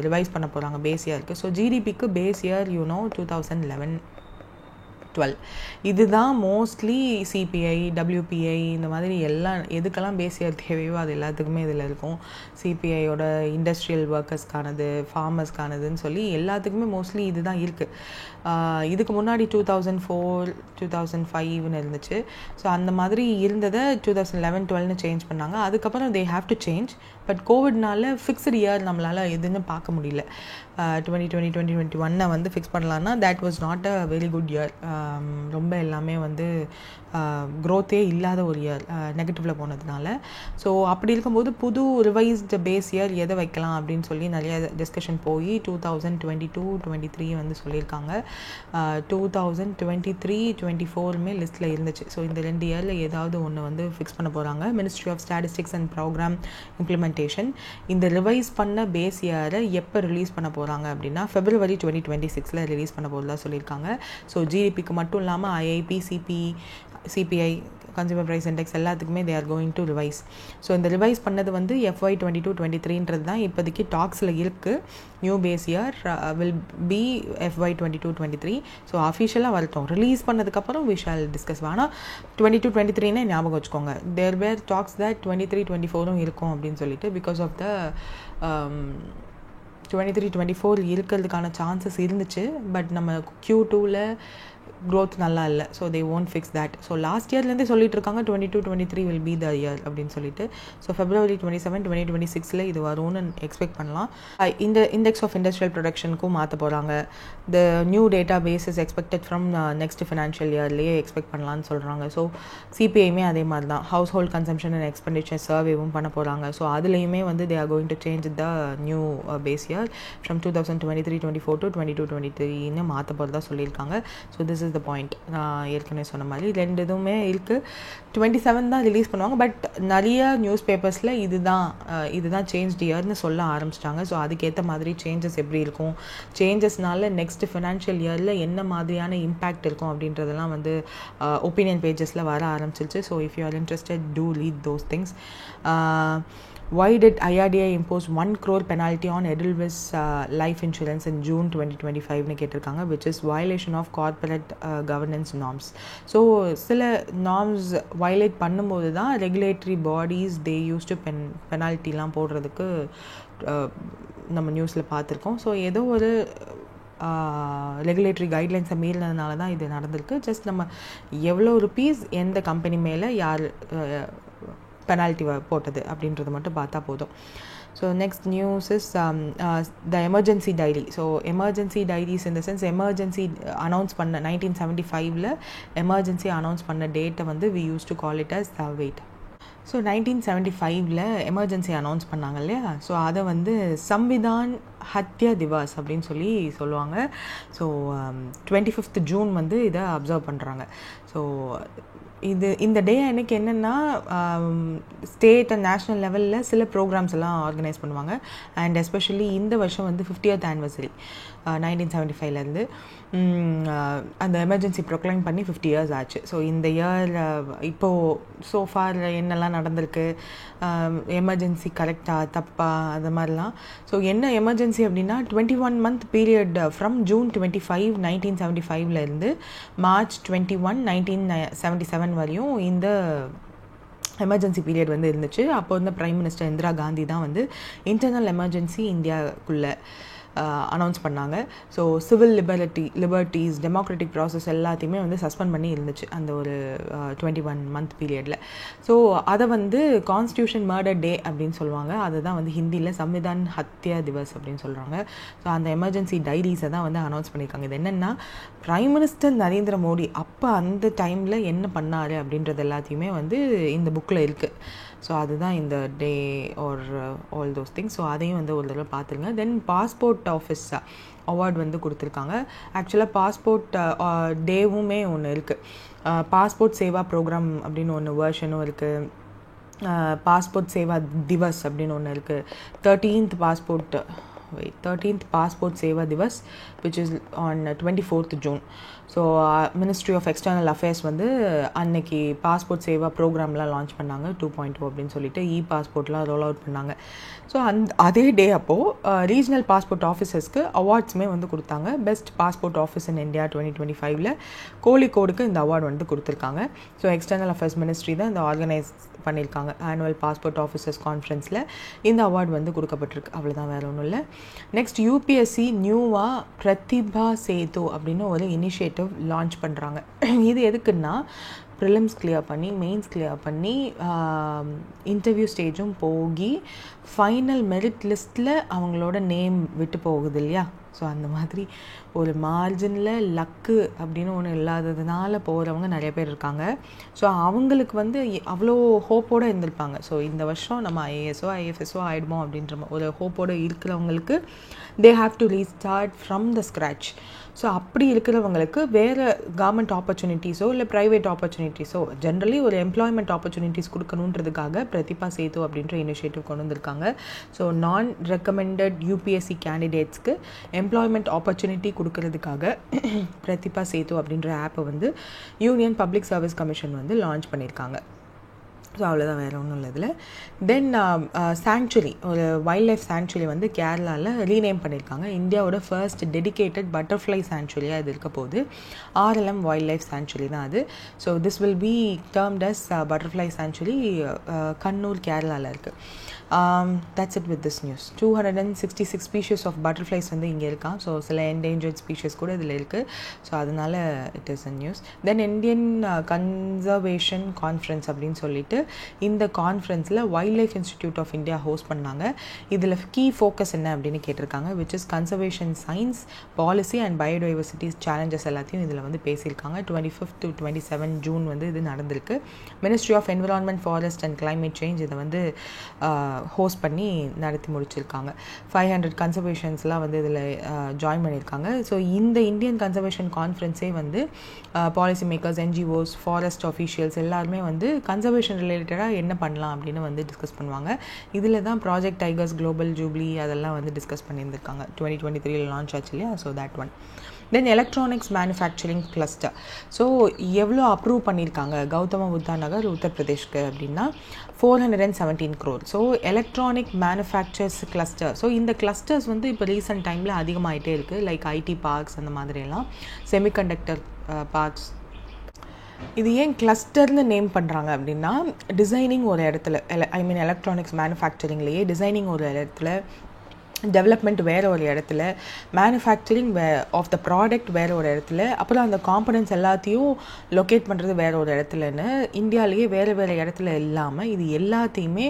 ரிவைஸ் பண்ண போகிறாங்க, பேஸ் இயருக்கு. ஸோ ஜிடிபிக்கு பேஸ் இயர் 2011-12 இதுதான் மோஸ்ட்லி சிபிஐ டபிள்யூபிஐ இந்த மாதிரி எல்லாம் எதுக்கெல்லாம் பேஸ் இயர் தேவையோ அது எல்லாத்துக்குமே இதில் இருக்கும். சிபிஐயோட இண்டஸ்ட்ரியல் ஒர்க்கர்ஸ்க்கானது, ஃபார்மர்ஸ்க்கானதுன்னு சொல்லி எல்லாத்துக்குமே மோஸ்ட்லி இதுதான் இருக்குது. இதுக்கு முன்னாடி 2004 2005ன்னு இருந்துச்சு. ஸோ அந்த மாதிரி இருந்ததை 2011-12ன்னு சேஞ்ச் பண்ணாங்க. அதுக்கப்புறம் they have to change. But கோவிட்னால ஃபிக்ஸ்டு இயர் நம்மளால் எதுன்னு பார்க்க முடியல. 2020 2021 வந்து ஃபிக்ஸ் பண்ணலான்னா that was not a very good year. ரொம்ப எல்லாமே வந்து க்ரோத்தே இல்லாத ஒரு இயர், நெகட்டிவில் போனதுனால. ஸோ அப்படி இருக்கும்போது புது ரிவைஸ்டு பேஸ் இயர் எதை வைக்கலாம் அப்படின்னு சொல்லி நிறைய டிஸ்கஷன் போய் 2022-23 வந்து சொல்லியிருக்காங்க. 2023-24 லிஸ்ட்டில் இருந்துச்சு. ஸோ இந்த 2 இயரில் ஏதாவது ஒன்று வந்து ஃபிக்ஸ் பண்ண போகிறாங்க. Ministry of statistics and programme implementation இந்த ரிவைஸ் பண்ண பேஸ் இயரை எப்போ ரிலீஸ் பண்ண போகிறாங்க அப்படின்னா February 2026 ரிலீஸ் பண்ண போகிறதா சொல்லியிருக்காங்க. ஸோ ஜிடிபிக்கு மட்டும் இல்லாமல் IIP, CPI, consumer price index எல்லாத்துக்குமே they are going to revise. So இந்த ரிவைஸ் பண்ணது வந்து FY 22-23 தான் இப்போதைக்கு டாக்ஸில் இருக்குது. New base year will be FY 22-23. So அஃபிஷியலாக வரட்டும், ரிலீஸ் பண்ணதுக்கப்புறம் வி ஷால் டிஸ்கஸ். ஆனால் 22-23 ஞாபகம் வச்சுக்கோங்க. தேர் வேர் டாக்ஸ் தட் 23-24 இருக்கும் அப்படின்னு சொல்லிட்டு, பிகாஸ் ஆஃப் த 23-24 இருக்கிறதுக்கான சான்சஸ் இருந்துச்சு. பட் நம்ம Q2ல் க்ரோத் நல்லா இல்லை. So they won't fix that. So last இயர்லேருந்தே சொல்லிட்டு இருக்காங்க 22-23 வில் பி த இயர் அப்படின்னு சொல்லிட்டு. ஸோ February 27 2026 இது வரும்னு எக்ஸ்பெக்ட் பண்ணலாம். இந்த இண்டெக்ஸ் ஆஃப் இண்டஸ்ட்ரியல் ப்ரொடக்ஷனுக்கும் மாற்ற போகிறாங்க. The new data base is expected from next financial இயர்லேயே எக்ஸ்பெக்ட் பண்ணலான்னு சொல்கிறாங்க. ஸோ சிபிஐமே அதே மாதிரி தான், household consumption and expenditure சர்வேவும் பண்ண போகிறாங்க. ஸோ அதுலேயுமே வந்து they are going to change the new base year from 2023-24 to 22-23 மாற்ற போகிறதா சொல்லியிருக்காங்க. So this is the point. நான் ஏற்கனவே சொன்ன மாதிரி 2 இதுவுமே இருக்குது. 27 தான் ரிலீஸ் பண்ணுவாங்க. பட் நிறைய நியூஸ் பேப்பர்ஸில் இதுதான் சேஞ்ச் இயர்னு சொல்ல ஆரம்பிச்சிட்டாங்க. ஸோ அதுக்கேற்ற மாதிரி சேஞ்சஸ் எப்படி இருக்கும், சேஞ்சஸ்னால நெக்ஸ்ட் ஃபினான்ஷியல் இயரில் என்ன மாதிரியான இம்பேக்ட் இருக்கும் அப்படின்றதெல்லாம் வந்து ஒப்பீனியன் பேஜஸில் வர ஆரம்பிச்சிருச்சு. So if you are interested to read those things. Why did IRDAI impose 1 crore penalty on Edelweiss life insurance in June 2025 கேட்டிருக்காங்க, which is violation of corporate governance norms. So சில norms violate பண்ணும்போது தான் regulatory bodies they use to பெனால்ட்டிலாம் போடுறதுக்கு நம்ம நியூஸில் பார்த்துருக்கோம். So ஏதோ ஒரு ரெகுலேட்டரி கைட்லைன்ஸை மீறினதுனால தான் இது நடந்திருக்கு. ஜஸ்ட் நம்ம எவ்வளோ ருபீஸ் எந்த கம்பெனி மேலே யார் பெனால்ட்டி போட்டது அப்படின்றது மட்டும் பார்த்தா போதும். So next news is the emergency diary. So emergency diaries இந்த சென்ஸ் எமர்ஜென்சி அனௌன்ஸ் பண்ண 1975 எமர்ஜென்சி அனௌன்ஸ் பண்ண டேட்டை வந்து we use to call it as wait. So 1975 emergency announce பண்ணாங்க இல்லையா. ஸோ அதை வந்து சம்விதான் ஹத்யா திவாஸ் அப்படின்னு சொல்லி சொல்லுவாங்க. ஸோ 25th June வந்து இதை அப்சர்வ் பண்ணுறாங்க. ஸோ இந்த டே அன்னைக்கு என்னென்னா ஸ்டேட் அண்ட் நேஷ்னல் லெவலில் சில ப்ரோக்ராம்ஸ் எல்லாம் ஆர்கனைஸ் பண்ணுவாங்க. அண்ட் எஸ்பெஷலி இந்த வருஷம் வந்து 50th anniversary 1975 அந்த எமர்ஜென்சி ப்ரொக்ளைம் பண்ணி 50 years ஆச்சு. ஸோ இந்த இயர் இப்போது சோஃபார் என்னெல்லாம் நடந்திருக்கு, எமர்ஜென்சி கரெக்டாக தப்பா அது மாதிரிலாம். ஸோ என்ன எமர்ஜென்சி அப்படின்னா 21 month period from June 25 1975 March 21 1977 வரையும் இந்த எமர்ஜென்சி பீரியட் வந்து இருந்துச்சு. அப்போ வந்து பிரைம் மினிஸ்டர் இந்திரா காந்தி தான் வந்து இன்டர்னல் எமர்ஜென்சி இந்தியாவுக்குள்ளே அனௌன்ஸ் பண்ணாங்க. So civil liberties democratic process எல்லாத்தையுமே வந்து சஸ்பெண்ட் பண்ணி இருந்துச்சு அந்த ஒரு 21 month பீரியடில். ஸோ அதை வந்து கான்ஸ்டியூஷன் மர்டர் டே அப்படின்னு சொல்லுவாங்க. அதுதான் வந்து ஹிந்தியில் சம்விதான் ஹத்யா திவஸ் அப்படின்னு சொல்கிறாங்க. ஸோ அந்த எமர்ஜென்சி டைரிஸை தான் வந்து அனௌன்ஸ் பண்ணியிருக்காங்க. இது என்னென்னா பிரைம் மினிஸ்டர் நரேந்திர மோடி அப்போ அந்த டைமில் என்ன பண்ணார் அப்படின்றது எல்லாத்தையுமே வந்து இந்த புக்கில் இருக்குது. ஸோ அதுதான் இந்த they are all those things. So அதையும் வந்து ஒரு தடவை பார்த்துருங்க. தென் பாஸ்போர்ட் ஆஃபீஸ் அவார்டு வந்து கொடுத்துருக்காங்க. ஆக்சுவலாக பாஸ்போர்ட் டேவுமே ஒன்று இருக்குது. பாஸ்போர்ட் சேவா ப்ரோக்ராம் அப்படின்னு ஒன்று வேர்ஷனும் இருக்குது. பாஸ்போர்ட் சேவா திவஸ் அப்படின்னு ஒன்று இருக்குது. 13th passport Seva Divas which is on 24th June. So ministry of external affairs வந்து அன்னைக்கு பாஸ்போர்ட் சேவா ப்ரோக்ராம்லாம் லான்ச் பண்ணாங்க 2.0 அப்படின்னு சொல்லிட்டு பாஸ்போர்ட்லாம் ரோல் அவுட் பண்ணாங்க. ஸோ அதே டே அப்போது ரீஜனல் பாஸ்போர்ட் ஆஃபீஸர்ஸ்க்கு அவார்ட்ஸுமே வந்து கொடுத்தாங்க. Best passport office in India 2025 கோழிக்கோடுக்கு இந்த அவார்டு வந்து கொடுத்துருக்காங்க. ஸோ எக்ஸ்டர்னல் அஃபேர்ஸ் மினிஸ்ட்ரி தான் இந்த ஆர்கனைஸ் பண்ணியிருக்காங்க. ஆனுவல் பாஸ்போர்ட் ஆஃபீஸர்ஸ் கான்ஃபரன்ஸில் இந்த அவார்டு வந்து கொடுக்கப்பட்டிருக்கு. அவ்வளோதான், வேறு ஒன்றும் இல்லை. நெக்ஸ்ட் யூபிஎஸ்சி நியூவாக பிரதிபா சேது அப்படின்னு ஒரு இனிஷியேட்டிவ் லான்ச் பண்ணுறாங்க. இது எதுக்குன்னா ப்ரிலிம்ஸ் கிளியர் பண்ணி மெயின்ஸ் கிளியர் பண்ணி இன்டர்வியூ ஸ்டேஜும் போகி ஃபைனல் மெரிட் லிஸ்ட்டில் அவங்களோட நேம் விட்டு போகுது இல்லையா. ஸோ அந்த மாதிரி ஒரு மார்ஜினில் லக்கு அப்படின்னு ஒன்று இல்லாததுனால போகிறவங்க நிறைய பேர் இருக்காங்க. ஸோ அவங்களுக்கு வந்து அவ்வளோ ஹோப்போடு இருந்திருப்பாங்க. ஸோ இந்த வருஷம் நம்ம ஐஏஎஸ்ஓ ஐஎஃப்எஸ்ஓ ஆகிடுமோ அப்படின்ற ஒரு ஹோப்போடு இருக்கிறவங்களுக்கு தே have to restart from the scratch. So அப்படி இருக்கிறவங்களுக்கு வேறு கவர்மெண்ட் ஆப்பர்ச்சுனிட்டிஸோ இல்லை ப்ரைவேட் ஆப்பர்ச்சுனிட்டிஸோ ஜென்ரலி ஒரு எம்ப்ளாய்மெண்ட் ஆப்பர்ச்சுனிட்டிஸ் கொடுக்கணுன்றதுக்காக பிரதிபா சேது அப்படின்ற இனிஷியேட்டிவ் கொண்டு வந்திருக்காங்க. ஸோ நான் ரெக்கமெண்டட் யூபிஎஸ்சி கேண்டிடேட்ஸ்க்கு எம்ப்ளாய்மெண்ட் ஆப்பர்ச்சுனிட்டி கொடுக்கறதுக்காக பிரதிபா சேது அப்படின்ற ஆப்பை வந்து யூனியன் பப்ளிக் சர்வீஸ் கமிஷன் வந்து லான்ச் பண்ணியிருக்காங்க. ஸோ அவ்வளோதான், வேறு ஒன்றும் இல்லை இதில். தென் சாங்சுரி, ஒரு வைல்ட் லைஃப் சாங்சுரி வந்து கேரளாவில் ரீநேம் பண்ணியிருக்காங்க. இந்தியாவோட ஃபர்ஸ்ட் டெடிக்கேட்டட் பட்டர்ஃப்ளை சாங்சுரியாக இது இருக்க போகுது. RLM வைல்ட் லைஃப் சாங்சுரி தான் அது. So this will be termed as butterfly sanctuary. Kannur கேரளாவில் இருக்குது. That's it with this news. 266 species of butterflies வந்து இங்கே இருக்கான். ஸோ சில என்டேஞ்சர்ட் ஸ்பீஷஸ் கூட இதில் இருக்குது. ஸோ அதனால் it is a news. Then Indian conservation conference அப்படின்னு சொல்லிட்டு இந்த கான்ஃபரன்ஸில் wildlife institute of India host பண்ணாங்க. இதில் கீ ஃபோக்கஸ் என்ன அப்படின்னு கேட்டிருக்காங்க. Which is conservation science policy and biodiversities challenges எல்லாத்தையும் இதில் வந்து பேசியிருக்காங்க. 25 to 27 June வந்து இது நடந்திருக்கு. Ministry of environment forest and climate change இதை வந்து ஹோஸ்ட் பண்ணி நடத்தி முடிச்சிருக்காங்க. 500 கன்சர்வேஷன்ஸ்லாம் வந்து இதில் ஜாயின் பண்ணியிருக்காங்க. ஸோ இந்த இந்தியன் கன்சர்வேஷன் கான்ஃபரன்ஸே வந்து policy makers, NGOs, forest officials எல்லாருமே வந்து கன்சர்வேஷன் ரிலேட்டடாக என்ன பண்ணலாம் அப்படின்னு வந்து டிஸ்கஸ் பண்ணுவாங்க. இதில் தான் ப்ராஜெக்ட் டைகர்ஸ் குளோபல் ஜூப்ளி அதெல்லாம் வந்து டிஸ்கஸ் பண்ணியிருந்திருக்காங்க. 2023 லான்ச் ஆச்சு இல்லையா. So that one. Then electronics manufacturing cluster. So எவ்வளோ அப்ரூவ் பண்ணியிருக்காங்க கௌதம புத்தா நகர் உத்தரப்பிரதேஷ்க்கு அப்படின்னா 417 crore. So electronic manufacturers cluster. So இந்த கிளஸ்டர்ஸ் வந்து இப்போ ரீசெண்ட் டைமில் அதிகமாகிட்டே இருக்குது. லைக் ஐடி பார்க்ஸ் அந்த மாதிரியெல்லாம், செமிகண்டக்டர் பார்க்ஸ். இது ஏன் கிளஸ்டர்னு நேம் பண்ணுறாங்க அப்படின்னா டிசைனிங் ஒரு இடத்துல, எலக்ட்ரானிக்ஸ் மேனுஃபேக்சரிங்லேயே டிசைனிங் ஒரு இடத்துல, டெவலப்மெண்ட் வேறு ஒரு இடத்துல, மேனுஃபேக்சரிங் ஆஃப் த ப்ராடக்ட் வேறு ஒரு இடத்துல, அப்புறம் அந்த காம்பனன்ட்ஸ் எல்லாத்தையும் லொக்கேட் பண்ணுறது வேறு ஒரு இடத்துலன்னு இந்தியாவிலேயே வேறு வேறு இடத்துல இல்லாமல் இது எல்லாத்தையுமே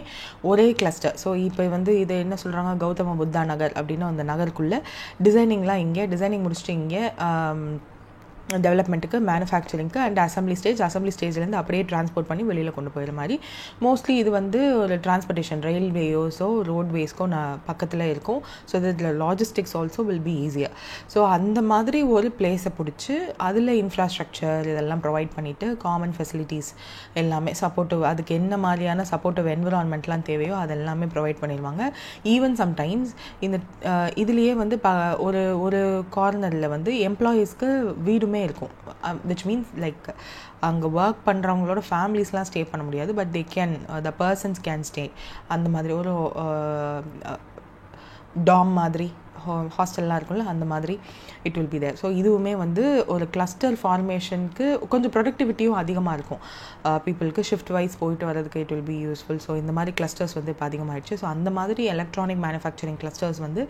ஒரே கிளஸ்டர். ஸோ இப்போ வந்து இது என்ன சொல்கிறாங்க, கௌதம புத்தா நகர் அப்படின்னு அந்த நகருக்குள்ளே டிசைனிங்லாம் இங்கே, டிசைனிங் முடிச்சுட்டு இங்கே டெவலப்மெண்ட்டுக்கு, மேனுஃபேக்சரிங்க்கு அண்ட் அசம்பிளி ஸ்டேஜ்லேருந்து அப்படியே டிரான்ஸ்போர்ட் பண்ணி வெளியில் கொண்டு போயிடுற மாதிரி. மோஸ்ட்லி இது வந்து ஒரு டிரான்ஸ்போர்ட்டேஷன் ரயில்வேஸோ ரோட்வேஸ்க்கோ பக்கத்தில் இருக்கும். ஸோ இதில் லாஜிஸ்டிக்ஸ் ஆல்சோ வில் பி ஈஸியாக. ஸோ அந்த மாதிரி ஒரு பிளேஸை பிடிச்சி அதில் இன்ஃப்ராஸ்ட்ரக்சர் இதெல்லாம் ப்ரொவைட் பண்ணிவிட்டு காமன் ஃபெசிலிட்டிஸ் எல்லாமே சப்போர்ட்டிவ், அதுக்கு என்ன மாதிரியான சப்போர்ட்டிவ் என்விரான்மெண்ட்லாம் தேவையோ அதெல்லாமே ப்ரொவைட் பண்ணிடுவாங்க. ஈவன் சம்டைம்ஸ் இந்த இதுலேயே வந்து ஒரு கார்னரில் வந்து எம்ப்ளாயீஸ்க்கு வீடுமே இருக்கும். which means like அங்கே ஒர்க் பண்ணுறவங்களோட ஃபேமிலிஸ்லாம் ஸ்டே பண்ண முடியாது, but the persons can stay. அந்த மாதிரி ஒரு டாம் மாதிரி ஹாஸ்டல்லாம் இருக்கும்ல அந்த மாதிரி it will be there. So இதுவுமே வந்து ஒரு கிளஸ்டர் ஃபார்மேஷனுக்கு கொஞ்சம் ப்ரொடக்டிவிட்டியும் அதிகமாக இருக்கும். பீப்புளுக்கு ஷிஃப்ட் வைஸ் போயிட்டு வரதுக்கு it will be useful. So இந்த மாதிரி கிளஸ்டர்ஸ் வந்து இப்போ அதிகமாகிடுச்சு. ஸோ அந்த மாதிரி எலக்ட்ரானிக் மேனுஃபேக்சரிங் கிளஸ்டர்ஸ் வந்து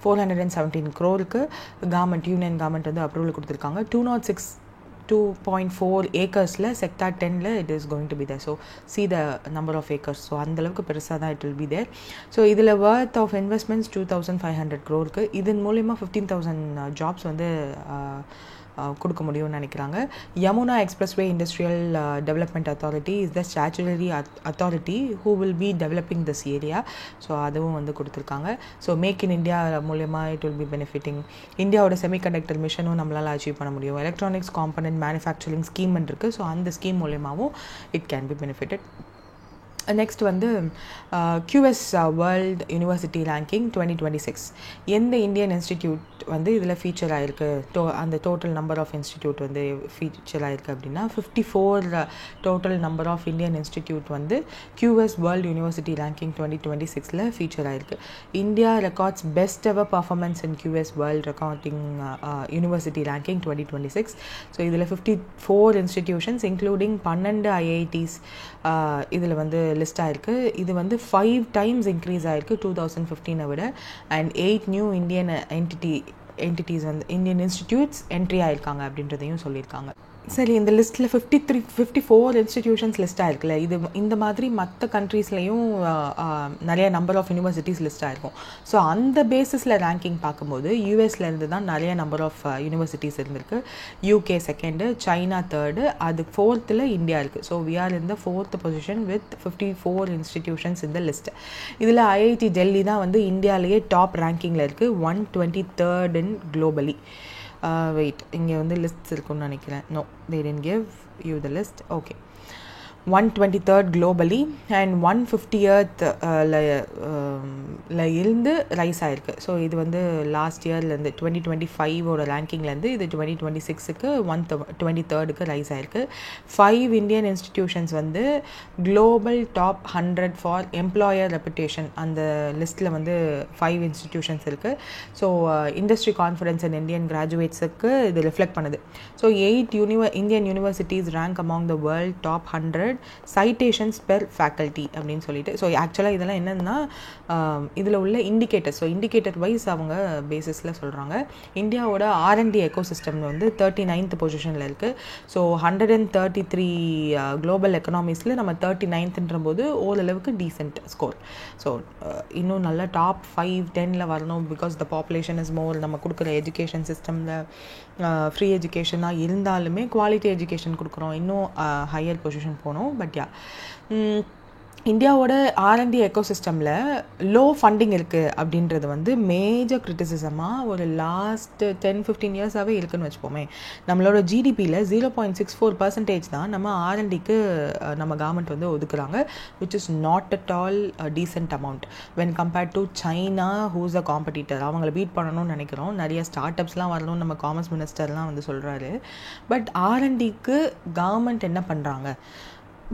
417 crore கவர்மெண்ட் யூனியன் கவர்மெண்ட் வந்து அப்ரூவல் கொடுத்துருக்காங்க. 2.4 acresல sector 10ல it is going to be there. So see the number of acres. So அந்தளவுக்கு பெருசாக தான் it will be there. So இதில் worth of investments 2,500 crore. இதன் மூலயமா 15,000 jobs வந்து கொடுக்க முடியும்னு நினைக்கிறாங்க. Yamuna expressway industrial development authority is the statutory authority who will be developing this area. So அதுவும் வந்து கொடுத்துருக்காங்க. ஸோ மேக் இன் இந்தியா மூலயமா இட் வில் பி பெனிஃபிட்டிங். இந்தியாவோட செமிகண்டக்டர் மிஷனும் நம்மளால் அச்சீவ் பண்ண முடியும். எலக்ட்ரானிக்ஸ் காம்பனன்ட் மேனுஃபேக்சரிங் ஸ்கீம் இருக்குது. ஸோ அந்த ஸ்கீம் மூலயமாவும் it can be benefited. Next வந்து QS வேர்ல்ட் யூனிவர்சிட்டி ரேங்கிங் 2026 எந்த இந்தியன் இன்ஸ்டிடியூட் வந்து இதில் ஃபீச்சர் ஆகிருக்கு, அந்த டோட்டல் நம்பர் ஆஃப் இன்ஸ்டிடியூட் வந்து ஃபீச்சர் ஆகிருக்கு அப்படின்னா 54 total number of Indian institute வந்து QS world university ranking 2026 feature ஆகிருக்கு. India records best ever performance in QS world recording university ranking 2026. So இதில் 54 இன்ஸ்டிடியூஷன்ஸ் இன்க்ளூடிங் 12 IITs இதில் வந்து லிஸ்ட் ஆகிருக்கு. இது வந்து 5 times இன்க்ரீஸ் ஆகிருக்கு 2015 விட. அண்ட் 8 நியூ இந்தியன் என்டிட்டிஸ் வந்து இந்தியன் இன்ஸ்டிடியூட்ஸ் என்ட்ரி ஆகிருக்காங்க அப்படின்றதையும் சொல்லியிருக்காங்க. சரி, இந்த லிஸ்ட்டில் 54 இன்ஸ்டிடியூஷன்ஸ் லிஸ்ட் ஆகிருக்குல்ல, இது இந்த மாதிரி மற்ற கண்ட்ரீஸ்லேயும் நிறைய நம்பர் ஆஃப் யூனிவர்சிட்டிஸ் லிஸ்ட் ஆகிருக்கும். ஸோ அந்த பேசிஸில் ரேங்கிங் பார்க்கும்போது யூஎஸ்லேருந்து தான் நிறைய நம்பர் ஆஃப் யூனிவர்சிட்டிஸ் இருந்திருக்கு. UK 2nd, China 3rd, அது 4th இந்தியா இருக்குது. So we are in the 4th position with 54 institutions in the list. இதில் IIT டெல்லி தான் வந்து இந்தியாவிலேயே டாப் ரேங்கிங்கில் இருக்குது, 123rd in globally. Wait, இங்கே வந்து லிஸ்ட்ஸ் இருக்குன்னு நினைக்கிறேன். No, they didn't give you the list. Okay, 123rd globally and 150th இருந்து ரைஸ் ஆகிருக்கு. ஸோ இது வந்து லாஸ்ட் இயர்லேருந்து 2025 ரேங்கிங்லேருந்து இது 2026 123rd ரைஸ் ஆகிருக்கு. 5 இந்தியன் இன்ஸ்டிடியூஷன்ஸ் வந்து global top 100 for employer reputation அந்த லிஸ்ட்டில் வந்து 5 இன்ஸ்டிடியூஷன்ஸ் இருக்குது. So industry confidence and Indian கிராஜுவேட்ஸுக்கு இது ரிஃப்ளெக்ட் பண்ணுது. So 8 Indian universities rank among the world top 100 citations per faculty அப்படின்னு சொல்லிட்டு. ஸோ ஆக்சுவலாக இதெல்லாம் என்னென்னா இதில் உள்ள இண்டிகேட்டர்ஸ். ஸோ இண்டிகேட்டர் வைஸ் அவங்க பேசிஸில் சொல்கிறாங்க. இந்தியாவோட R&D எக்கோசிஸ்டம் வந்து 39th பொசிஷனில் இருக்குது. ஸோ 133 குளோபல் எக்கனாமிஸில் நம்ம 39th போது ஓரளவுக்கு டீசென்ட் ஸ்கோர். ஸோ இன்னும் நல்ல டாப் 5-10 வரணும். Because the population is more. நம்ம கொடுக்குற எஜுகேஷன் சிஸ்டமில் ஃப்ரீ எஜுகேஷனாக இருந்தாலுமே குவாலிட்டி எஜுகேஷன் கொடுக்குறோம். இன்னும் ஹையர் பொசிஷன் போகணும். பட் யா, இந்தியாவோட R&D எக்கோசிஸ்டமில் லோ ஃபண்டிங் இருக்குது அப்படின்றது வந்து மேஜர் கிரிட்டிசிசமாக ஒரு லாஸ்ட் 10-15 இயர்ஸாகவே இருக்குதுன்னு வச்சுப்போமே. நம்மளோட ஜிடிபியில் 0.64% தான் நம்ம R&Dக்கு நம்ம கவர்மெண்ட் வந்து ஒதுக்குறாங்க, which is not at all decent amount when compared to China who's a competitor. அவங்கள பீட் பண்ணணும்னு நினைக்கிறோம். நிறைய ஸ்டார்ட் அப்ஸ்லாம் வரணும்னு நம்ம காமர்ஸ் மினிஸ்டர்லாம் வந்து சொல்கிறாரு. பட் R&Dக்கு கவர்மெண்ட் என்ன பண்ணுறாங்க?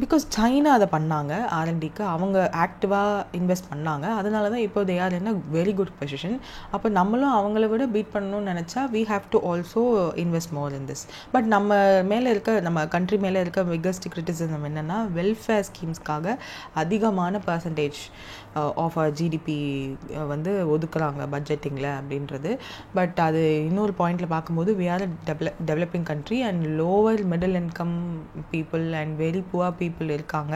பிகாஸ் சைனா அதை பண்ணாங்க. R&Dக்கு அவங்க ஆக்டிவாக இன்வெஸ்ட் பண்ணாங்க. அதனால தான் இப்போ they are in a very good position. அப்போ நம்மளும் அவங்கள விட பீட் பண்ணணும்னு நினச்சா we have to also invest more in this. But நம்ம கண்ட்ரி மேலே இருக்க பிக்கஸ்ட் கிரிட்டிசிசம் என்னென்னா வெல்ஃபேர் ஸ்கீம்ஸ்க்காக அதிகமான பர்சன்டேஜ் ஆஃப் ஜிடிபி வந்து ஒதுக்குறாங்க பட்ஜெட்டிங்கில் அப்படின்றது. பட் அது இன்னொரு பாயிண்டில் பார்க்கும்போது we are developing country and lower middle income people and very poor people இருக்காங்க.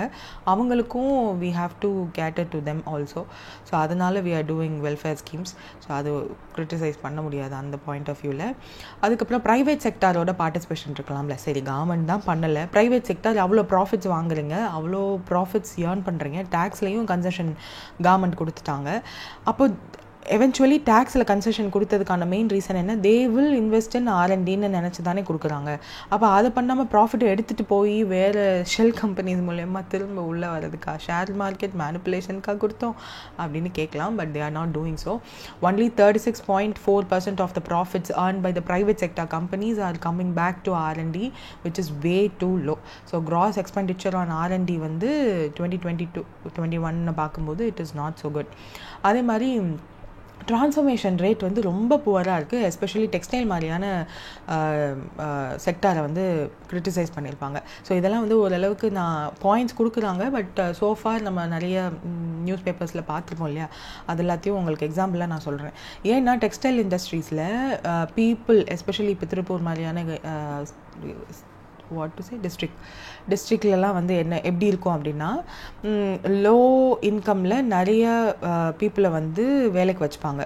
அவங்களுக்கும் we have to cater to them also. So அதனால் we are doing welfare schemes. So அது கிரிட்டிசைஸ் பண்ண முடியாது அந்த பாயிண்ட் ஆஃப் வியூவில். அதுக்கப்புறம் ப்ரைவேட் செக்டாரோட பார்ட்டிசிபேஷன் இருக்கலாம்ல. சரி, கவர்மெண்ட் தான் பண்ணலை, ப்ரைவேட் செக்டார் அவ்வளோ ப்ராஃபிட்ஸ் வாங்குறீங்க, அவ்வளோ ப்ராஃபிட்ஸ் ஏர்ன் பண்ணுறீங்க, டேக்ஸ்லேயும் கன்செஷன் கவர்மெண்ட் கொடுத்துட்டாங்க. அப்போ எவென்ச்சுவலி டேக்ஸில் கன்செஷன் கொடுத்ததுக்கான மெயின் ரீசன் என்ன? தே வில் இன்வெஸ்ட் இன் R&Dன்னு நினச்சி தானே கொடுக்குறாங்க. அப்போ அதை பண்ணாமல் ப்ராஃபிட்டை எடுத்துகிட்டு போய் வேறு ஷெல் கம்பெனிஸ் மூலயமா திரும்ப உள்ளே வரதுக்கா, ஷேர் மார்க்கெட் மேனிப்புலேஷனுக்காக கொடுத்தோம் அப்படின்னு கேட்கலாம். But they are not doing so. Only 36.4% of the profits earned by the private sector companies are coming back to R&D, which is way too low. So gross expenditure on R&D வந்து 2022-21 பார்க்கும்போது it is not so good. அதே மாதிரி transformation rate வந்து ரொம்ப புவராக இருக்குது. Especially textile மாதிரியான செக்டாரை வந்து criticise பண்ணியிருப்பாங்க. ஸோ இதெல்லாம் வந்து ஓரளவுக்கு நான் பாயிண்ட்ஸ் கொடுக்குறாங்க. பட் சோஃபார் நம்ம நிறைய நியூஸ் பேப்பர்ஸில் பார்த்துருப்போம் இல்லையா, அது எல்லாத்தையும் உங்களுக்கு எக்ஸாம்பிளாக நான் சொல்கிறேன். ஏன்னா டெக்ஸ்டைல் இண்டஸ்ட்ரீஸில் பீப்புள் எஸ்பெஷலி இப்போ திருப்பூர் மாதிரியான டிஸ்ட்ரிக்ட்லலாம் வந்து எப்படி இருக்கும் அப்படின்னா, லோ இன்கமில் நிறைய பீப்புளை வந்து வேலைக்கு வச்சுப்பாங்க.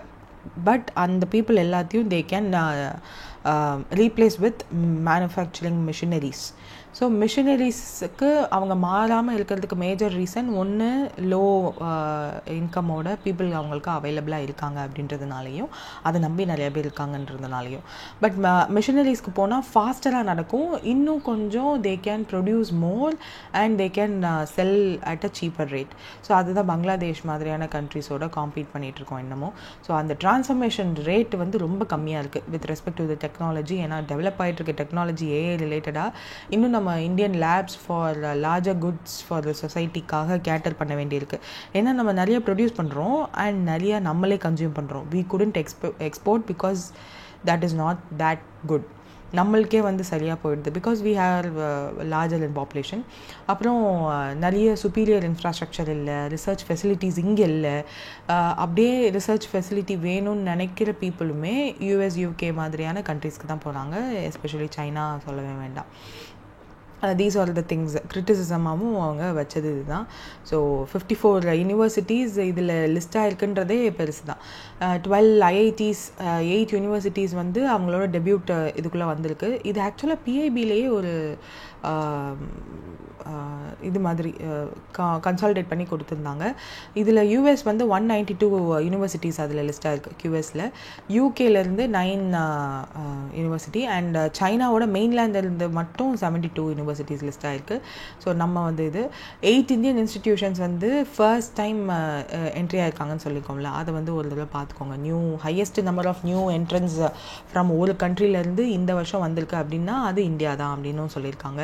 பட் அந்த பீப்புள் எல்லாத்தையும் they can replace with manufacturing machineries. So மிஷினரிஸுக்கு அவங்க மாறாமல் இருக்கிறதுக்கு மேஜர் ரீசன் ஒன்று லோ இன்கமோட பீப்புள் அவங்களுக்கு அவைலபிளாக இருக்காங்க அப்படின்றதுனாலையும் அதை நம்பி நிறைய பேர் இருக்காங்கன்றதுனாலையும். பட் மிஷினரிஸ்க்கு போனால் ஃபாஸ்டராக நடக்கும், இன்னும் கொஞ்சம் they can produce more and they can sell at a cheaper rate. So அதுதான் பங்களாதேஷ் மாதிரியான கண்ட்ரிஸோட காம்பீட் பண்ணிகிட்ருக்கோம் இன்னமும். ஸோ அந்த ட்ரான்ஸ்ஃபர்மேஷன் ரேட் வந்து ரொம்ப கம்மியாக இருக்குது with respect to the technology. ஏன்னா டெவலப் ஆகிட்டு இருக்க டெக்னாலஜி ஏஐ ரிலேட்டடாக இன்னும் நம்ம Indian labs for larger goods for the சொசைட்டிக்காக கேட்டர் பண்ண வேண்டியிருக்கு. ஏன்னா நம்ம நிறைய ப்ரொடியூஸ் பண்ணுறோம் அண்ட் நிறைய நம்மளே கன்சியூம் பண்ணுறோம். We couldn't export because that is not that good. நம்மளுக்கே வந்து சரியாக போயிடுது because we have larger in population. அப்புறம் நிறைய சுப்பீரியர் இன்ஃப்ராஸ்ட்ரக்சர் இல்லை, ரிசர்ச் ஃபெசிலிட்டிஸ் இங்கே இல்லை. அப்படியே ரிசர்ச் ஃபெசிலிட்டி வேணும்னு நினைக்கிற பீப்புளுமே யூஎஸ் யூகே மாதிரியான கண்ட்ரீஸ்க்கு தான் போகிறாங்க. எஸ்பெஷலி சைனா சொல்லவே வேண்டாம். தீஸ் ஆர் த திங்ஸ் கிரிட்டிசிசமாகவும் அவங்க வச்சது இதுதான். ஸோ 54 யூனிவர்சிட்டிஸ் இதில் லிஸ்ட்டாக இருக்குன்றதே பெருசு தான். 12 IITs 8 யூனிவர்சிட்டிஸ் வந்து அவங்களோட டெபியூட் இதுக்குள்ளே வந்திருக்கு. இது ஆக்சுவலாக பிஐபிலேயே ஒரு இது மாதிரி கன்சால்டேட் பண்ணி கொடுத்துருந்தாங்க. இதில் யூஎஸ் வந்து 192 யூனிவர்சிட்டிஸ் அதில் லிஸ்ட்டாக இருக்குது கியூஎஸில். யூகேலேருந்து 9 யூனிவர்சிட்டி அண்ட் சைனாவோட மெயின்லேண்டிலேருந்து மட்டும் 72 யூனிவர்சிட்டிஸ் லிஸ்ட்டாக இருக்குது. ஸோ நம்ம வந்து இது 8 இந்தியன் இன்ஸ்டிடியூஷன்ஸ் வந்து ஃபர்ஸ்ட் டைம் என்ட்ரி ஆகிருக்காங்கன்னு சொல்லியிருக்கோம்ல, அதை வந்து ஒரு தடவை பார்த்துக்கோங்க. Highest number of new entrants from ஒரு கண்ட்ரிலேருந்து இந்த வருஷம் வந்திருக்கு அப்படின்னா அது இந்தியா தான் அப்படின்னும் சொல்லியிருக்காங்க.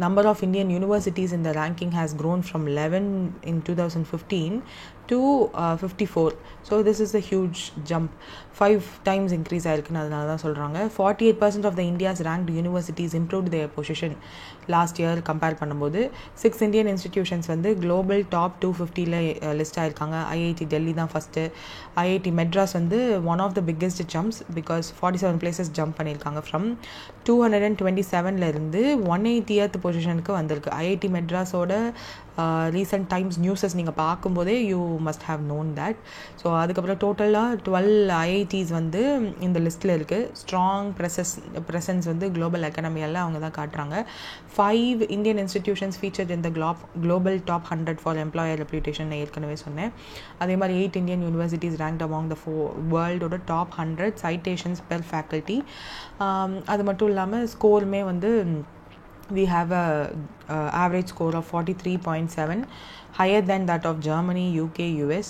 Number of Indian universities in the ranking has grown from 11 in 2015 to 54. So this is a huge jump. 5 times increase ஆயிருக்குன்னு அதனால தான் சொல்கிறாங்க. 48% of the India's ranked universities improved their position last year compare பண்ணும்போது. 6 Indian institutions வந்து global top 250ல list ஆயிருக்காங்க. IIT Delhi தான் first. IIT Madras வந்து one of the biggest jumps because 47 places jump பண்ணியிருக்காங்க. ஃப்ரம் 227லேருந்து 180th பொசிஷனுக்கு வந்திருக்கு. ஐஐடி மெட்ராஸோட ரீசெண்ட் டைம்ஸ் நியூஸஸ் நீங்கள் பார்க்கும்போதே you must have known that. So அதுக்கப்புறம் டோட்டலாக 12 IITs வந்து இந்த லிஸ்ட்டில் இருக்குது. ஸ்ட்ராங் ப்ரெசன்ஸ் வந்து குளோபல் எக்கனமியெல்லாம் அவங்க தான் காட்டுறாங்க. 5 இந்தியன் இன்ஸ்டிடியூஷன்ஸ் ஃபீச்சர்ட் இந்த global top 100 for employer reputation ஏற்கனவே சொன்னேன். அதே மாதிரி 8 Indian universities ranked among the வேர்ல்டோட டாப் 100 சைட்டேஷன்ஸ் பெர் ஃபேக்கல்ட்டி. அது மட்டும் இல்லாமல் ஸ்கோருமே வந்து we have a average score of 43.7, higher than that of Germany, UK, US,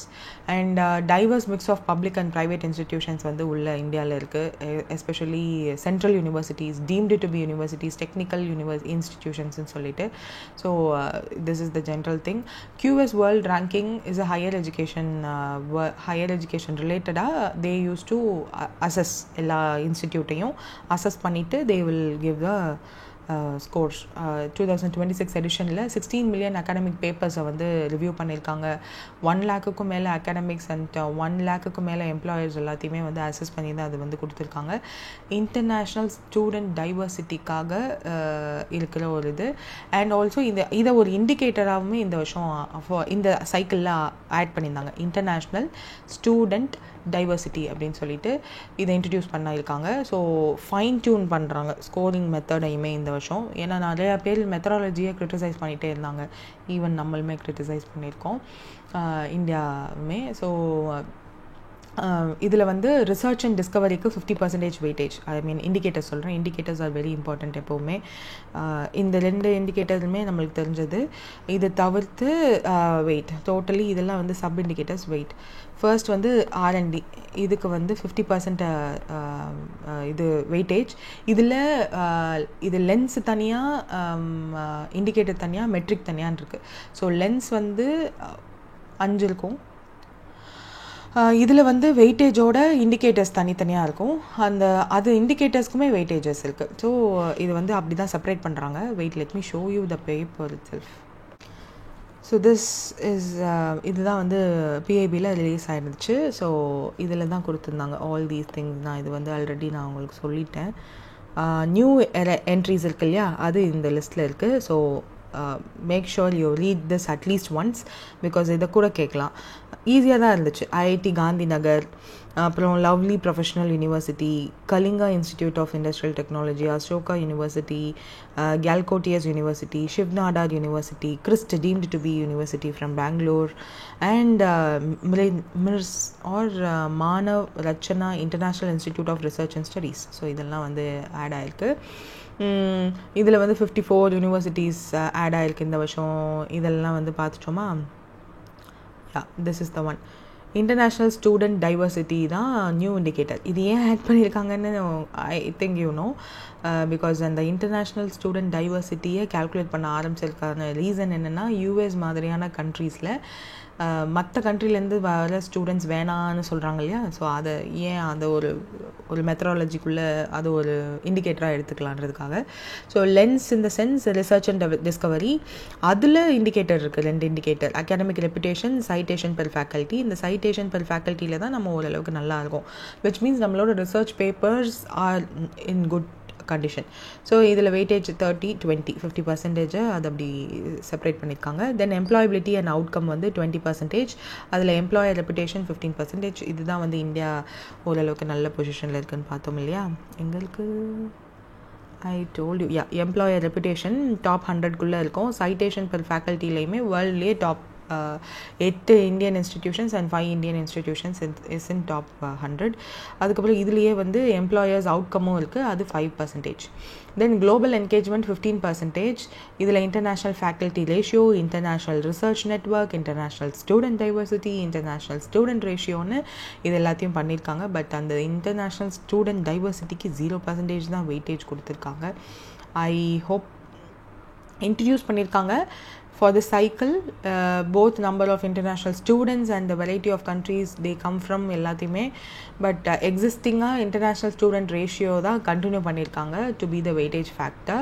and diverse mix of public and private institutions வந்து உள்ள இந்தியாவில் இருக்குது. Especially central universities, deemed to be universities, technical இன்ஸ்டிடியூஷன்ஸ்னு சொல்லிட்டு. So this is the general thing. QS world ranking is a higher education ரிலேட்டடாக they use to assess எல்லா இன்ஸ்டிடியூட்டையும் assess பண்ணிவிட்டு they will give the scores. 2026 எடிஷனில் 16 million academic பேப்பர்ஸை வந்து review பண்ணியிருக்காங்க. 1 lakhக்கும் மேலே அகாடமிக்ஸ் அண்ட் 1 lakhக்கும் மேலே எம்ப்ளாயர்ஸ் எல்லாத்தையுமே வந்து அசஸ் பண்ணி தான் அது வந்து கொடுத்துருக்காங்க. இன்டர்நேஷ்னல் ஸ்டூடெண்ட் டைவர்சிட்டிக்காக இருக்கிற ஒரு இது. அண்ட் ஆல்சோ இதை ஒரு இண்டிகேட்டராகவுமே இந்த வருஷம் இந்த சைக்கிளில் ஆட் பண்ணியிருந்தாங்க. இன்டர்நேஷ்னல் ஸ்டூடெண்ட் டைவர்சிட்டி அப்படின்னு சொல்லிட்டு இதை இன்ட்ரடியூஸ் பண்ணியிருக்காங்க. ஸோ ஃபைன் டியூன் பண்ணுறாங்க ஸ்கோரிங் மெத்தடையுமே இந்த வருஷம். ஏன்னா நிறையா பேர் மெத்தடாலஜியை கிரிட்டிசைஸ் பண்ணிகிட்டே இருந்தாங்க. ஈவன் நம்மளுமே கிரிட்டிசைஸ் பண்ணியிருக்கோம் இந்தியாவுமே. ஸோ இதில் வந்து ரிசர்ச் அண்ட் டிஸ்கவரிக்கு 50% வெயிட்டேஜ். ஐ மீன் இண்டிகேட்டர்ஸ் சொல்கிறேன். இண்டிகேட்டர்ஸ் ஆர் வெரி இம்பார்ட்டண்ட் எப்போவுமே. இந்த 2 இண்டிகேட்டருமே நம்மளுக்கு தெரிஞ்சது. இதை தவிர்த்து வெயிட் டோட்டலி இதெல்லாம் வந்து சப் இண்டிகேட்டர்ஸ் வெயிட். ஃபர்ஸ்ட் வந்து R&D, இதுக்கு வந்து 50% இது வெயிட்டேஜ். இது லென்ஸ் தனியாக, இண்டிகேட்டர் தனியாக, மெட்ரிக் தனியான்னு இருக்குது. ஸோ லென்ஸ் வந்து 5 இருக்கும், இதில் வந்து வெயிட்டேஜோட இண்டிகேட்டர்ஸ் தனித்தனியாக இருக்கும். அது இண்டிகேட்டர்ஸ்க்குமே வெயிட்டேஜஸ் இருக்குது. ஸோ இது வந்து அப்படி தான் செப்பரேட் பண்ணுறாங்க. Wait, let me show you the paper itself. So this is இதுதான் வந்து பிஐபியில் ரிலீஸ் ஆகிருந்துச்சு. ஸோ இதில் தான் கொடுத்துருந்தாங்க ஆல் தீஸ் திங்ஸ் தான். இது வந்து ஆல்ரெடி நான் உங்களுக்கு சொல்லிட்டேன். நியூ என்ட்ரிஸ் இருக்கு இல்லையா, அது இந்த லிஸ்ட்டில் இருக்குது. So make sure you read this at least once, because இதை கூட கேட்கலாம். ஈஸியாக தான் இருந்துச்சு. ஐஐடி காந்தி நகர், அப்புறம் lovely professional university, Kalinga institute of industrial technology, Ashoka university, Galgotias university, Shiv Nadar university, Christ deemed to be university from Bangalore, and மிர்ஸ் or Manav Rachna international institute of research and studies. So இதெல்லாம் வந்து ஆட் ஆகிருக்கு. இதில் வந்து 54 யூனிவர்சிட்டிஸ் ஆட் ஆகிருக்கு இந்த வருஷம். இதெல்லாம் வந்து பார்த்துட்டோமா. This is the one. International student diversity தான் நியூ இண்டிகேட்டர். இது ஏன் ஆட் பண்ணியிருக்காங்கன்னு I think you know, because அந்த இன்டர்நேஷ்னல் ஸ்டூடெண்ட் டைவர்சிட்டியை கால்குலேட் பண்ண ஆரம்பிச்சிருக்கான ரீசன் என்னென்னா, யூஎஸ் மாதிரியான கண்ட்ரீஸில் மற்ற கண்ட்ரிலேருந்து வர ஸ்டூடெண்ட்ஸ் வேணான்னு சொல்கிறாங்க இல்லையா. ஸோ அதை ஏன் அதை ஒரு மெத்தடாலஜிக்குள்ளே அது ஒரு இண்டிகேட்டராக எடுத்துக்கலான்றதுக்காக. So lens in the sense research and discovery, அதில் இண்டிகேட்டர் இருக்குது, 2 indicator. Academic reputation, citation per faculty. இந்த சைட்டேஷன் பெர் ஃபேக்கல்ட்டியில் தான் நம்ம ஓரளவுக்கு நல்லா இருக்கும், விச் மீன்ஸ் நம்மளோட research papers are in good condition. So இதில் வெயிட்டேஜ் 30, 20, 50% அது அப்படி செப்பரேட் பண்ணியிருக்காங்க. தென் எம்ப்ளாயபிலிட்டி அண்ட் அவுட்கம் வந்து 20%. அதில் எம்ப்ளாயர் ரெப்புடேஷன் 15%. இதுதான் வந்து இந்தியா ஓரளவுக்கு நல்ல பொசிஷனில் இருக்குதுன்னு பார்த்தோம் இல்லையா. எங்களுக்கு I told you, employer reputation top 100குள்ளே இருக்கும். சைட்டேஷன் பெர் ஃபேக்கல்ட்டிலையுமே வேர்ல்ட்லேயே top 8 Indian institutions and 5 Indian institutions is in top 100. அதுக்கப்புறம் இதுலேயே வந்து எம்ப்ளாயர்ஸ் அவுட்கமும் இருக்குது, அது 5%. Then global engagement 15%. இதில் international faculty ratio, international research network, international student diversity, international student ரேஷியோன்னு இது எல்லாத்தையும் பண்ணியிருக்காங்க. பட் அந்த இன்டர்நேஷ்னல் ஸ்டூடெண்ட் டைவர்சிட்டிக்கு 0% தான் வெயிட்டேஜ் கொடுத்துருக்காங்க. ஐ ஹோப் இன்ட்ரடியூஸ் பண்ணியிருக்காங்க for the cycle, both number of international students and the variety of countries they come from எல்லாத்தையுமே. But எக்ஸிஸ்டிங்காக இன்டர்நேஷ்னல் ஸ்டூடெண்ட் ரேஷியோ தான் கண்டினியூ பண்ணியிருக்காங்க to be the weightage factor.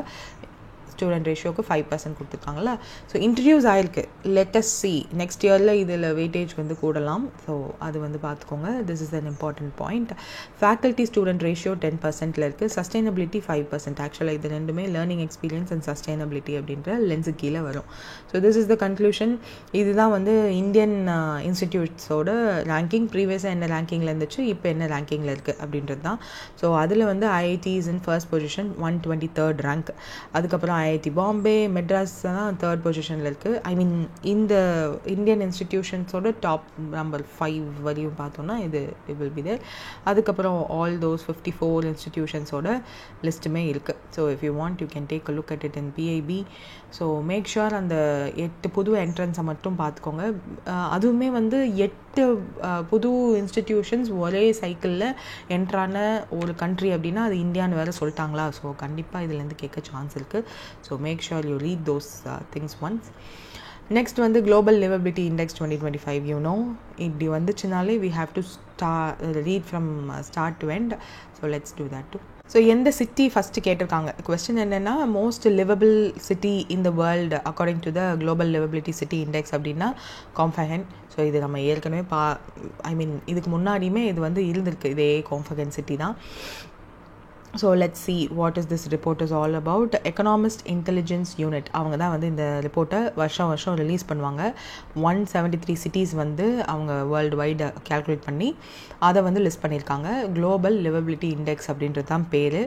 Student ரேஷியோக்கு 5% கொடுத்துருக்காங்களா. So introduce ஆகிருக்கு. Let us see next இயரில் இதில் weightage வந்து கூடலாம். ஸோ அது வந்து பார்த்துக்கோங்க. This is an important point. Faculty student ratio 10%ல் இருக்குது. சஸ்டைனபிலிட்டி 5%. ஆக்சுவலாக இது ரெண்டுமே லேர்னிங் எக்ஸ்பீரியன்ஸ் அண்ட் சஸ்டைனபிலிட்டி அப்படின்ற லென்ஸு கீழே வரும். So this is the conclusion. இதுதான் வந்து இந்தியன் இன்ஸ்டிடியூட்ஸோட ரேங்கிங். ப்ரீவியஸாக என்ன ரேங்கிங்கில் இருந்துச்சு, இப்போ என்ன ரேங்கிங்கில் இருக்குது அப்படின்றது தான். ஸோ அதில் வந்து IIT is in first position, 123rd rank. அதுக்கப்புறம் ஐஐடி பாம்பே, மெட்ராஸ் தான் 3rd பொசிஷனில் இருக்குது. ஐ மீன் இந்த இந்தியன் இன்ஸ்டிடியூஷன்ஸோட டாப் நம்பர் 5 வரையும் பார்த்தோன்னா இது வில் பி தேர். அதுக்கப்புறம் ஆல் தோஸ் 54 இன்ஸ்டிடியூஷன்ஸோட லிஸ்ட்டுமே இருக்குது. So if you want you can take a look at it in PIB. So make sure அந்த 8 புது என்ட்ரன்ஸை மட்டும் பார்த்துக்கோங்க. அதுவுமே வந்து 8 புது இன்ஸ்டிடியூஷன்ஸ் ஒரே சைக்கிளில் என்ட்ரான ஒரு கண்ட்ரி அப்படின்னா அது இந்தியான்னு வேறு சொல்லிட்டாங்களா. ஸோ கண்டிப்பாக இதுலேருந்து கேட்க சான்ஸ் இருக்குது. So make sure you read those things once. Next வந்து குளோபல் லிவபிலிட்டி இண்டெக்ஸ் 2025. இப்படி வந்துச்சுனாலே we have to read from start to end. So let's do that too. So எந்த சிட்டி ஃபஸ்ட்டு கேட்டிருக்காங்க. கொஸ்டின் என்னென்னா most liveable city in the world according to the global liveability city index அப்படின்னா காம்ஃபகன். So இது நம்ம ஏற்கனவே ஐ மீன் இதுக்கு முன்னாடியுமே இது வந்து இருந்திருக்கு, இதே காம்ஃபகன் சிட்டி தான். So let's see what is this report is all about. Economist intelligence unit அவங்க தான் வந்து இந்த ரிப்போர்ட்டை வருஷம் ரிலீஸ் பண்ணுவாங்க. 173 சிட்டிஸ் வந்து அவங்க வேர்ல்டு வைடு கேல்குலேட் பண்ணி அதை வந்து லிஸ்ட் பண்ணியிருக்காங்க. குளோபல் லிவபிலிட்டி இண்டெக்ஸ் அப்படின்றது தான் பேர்.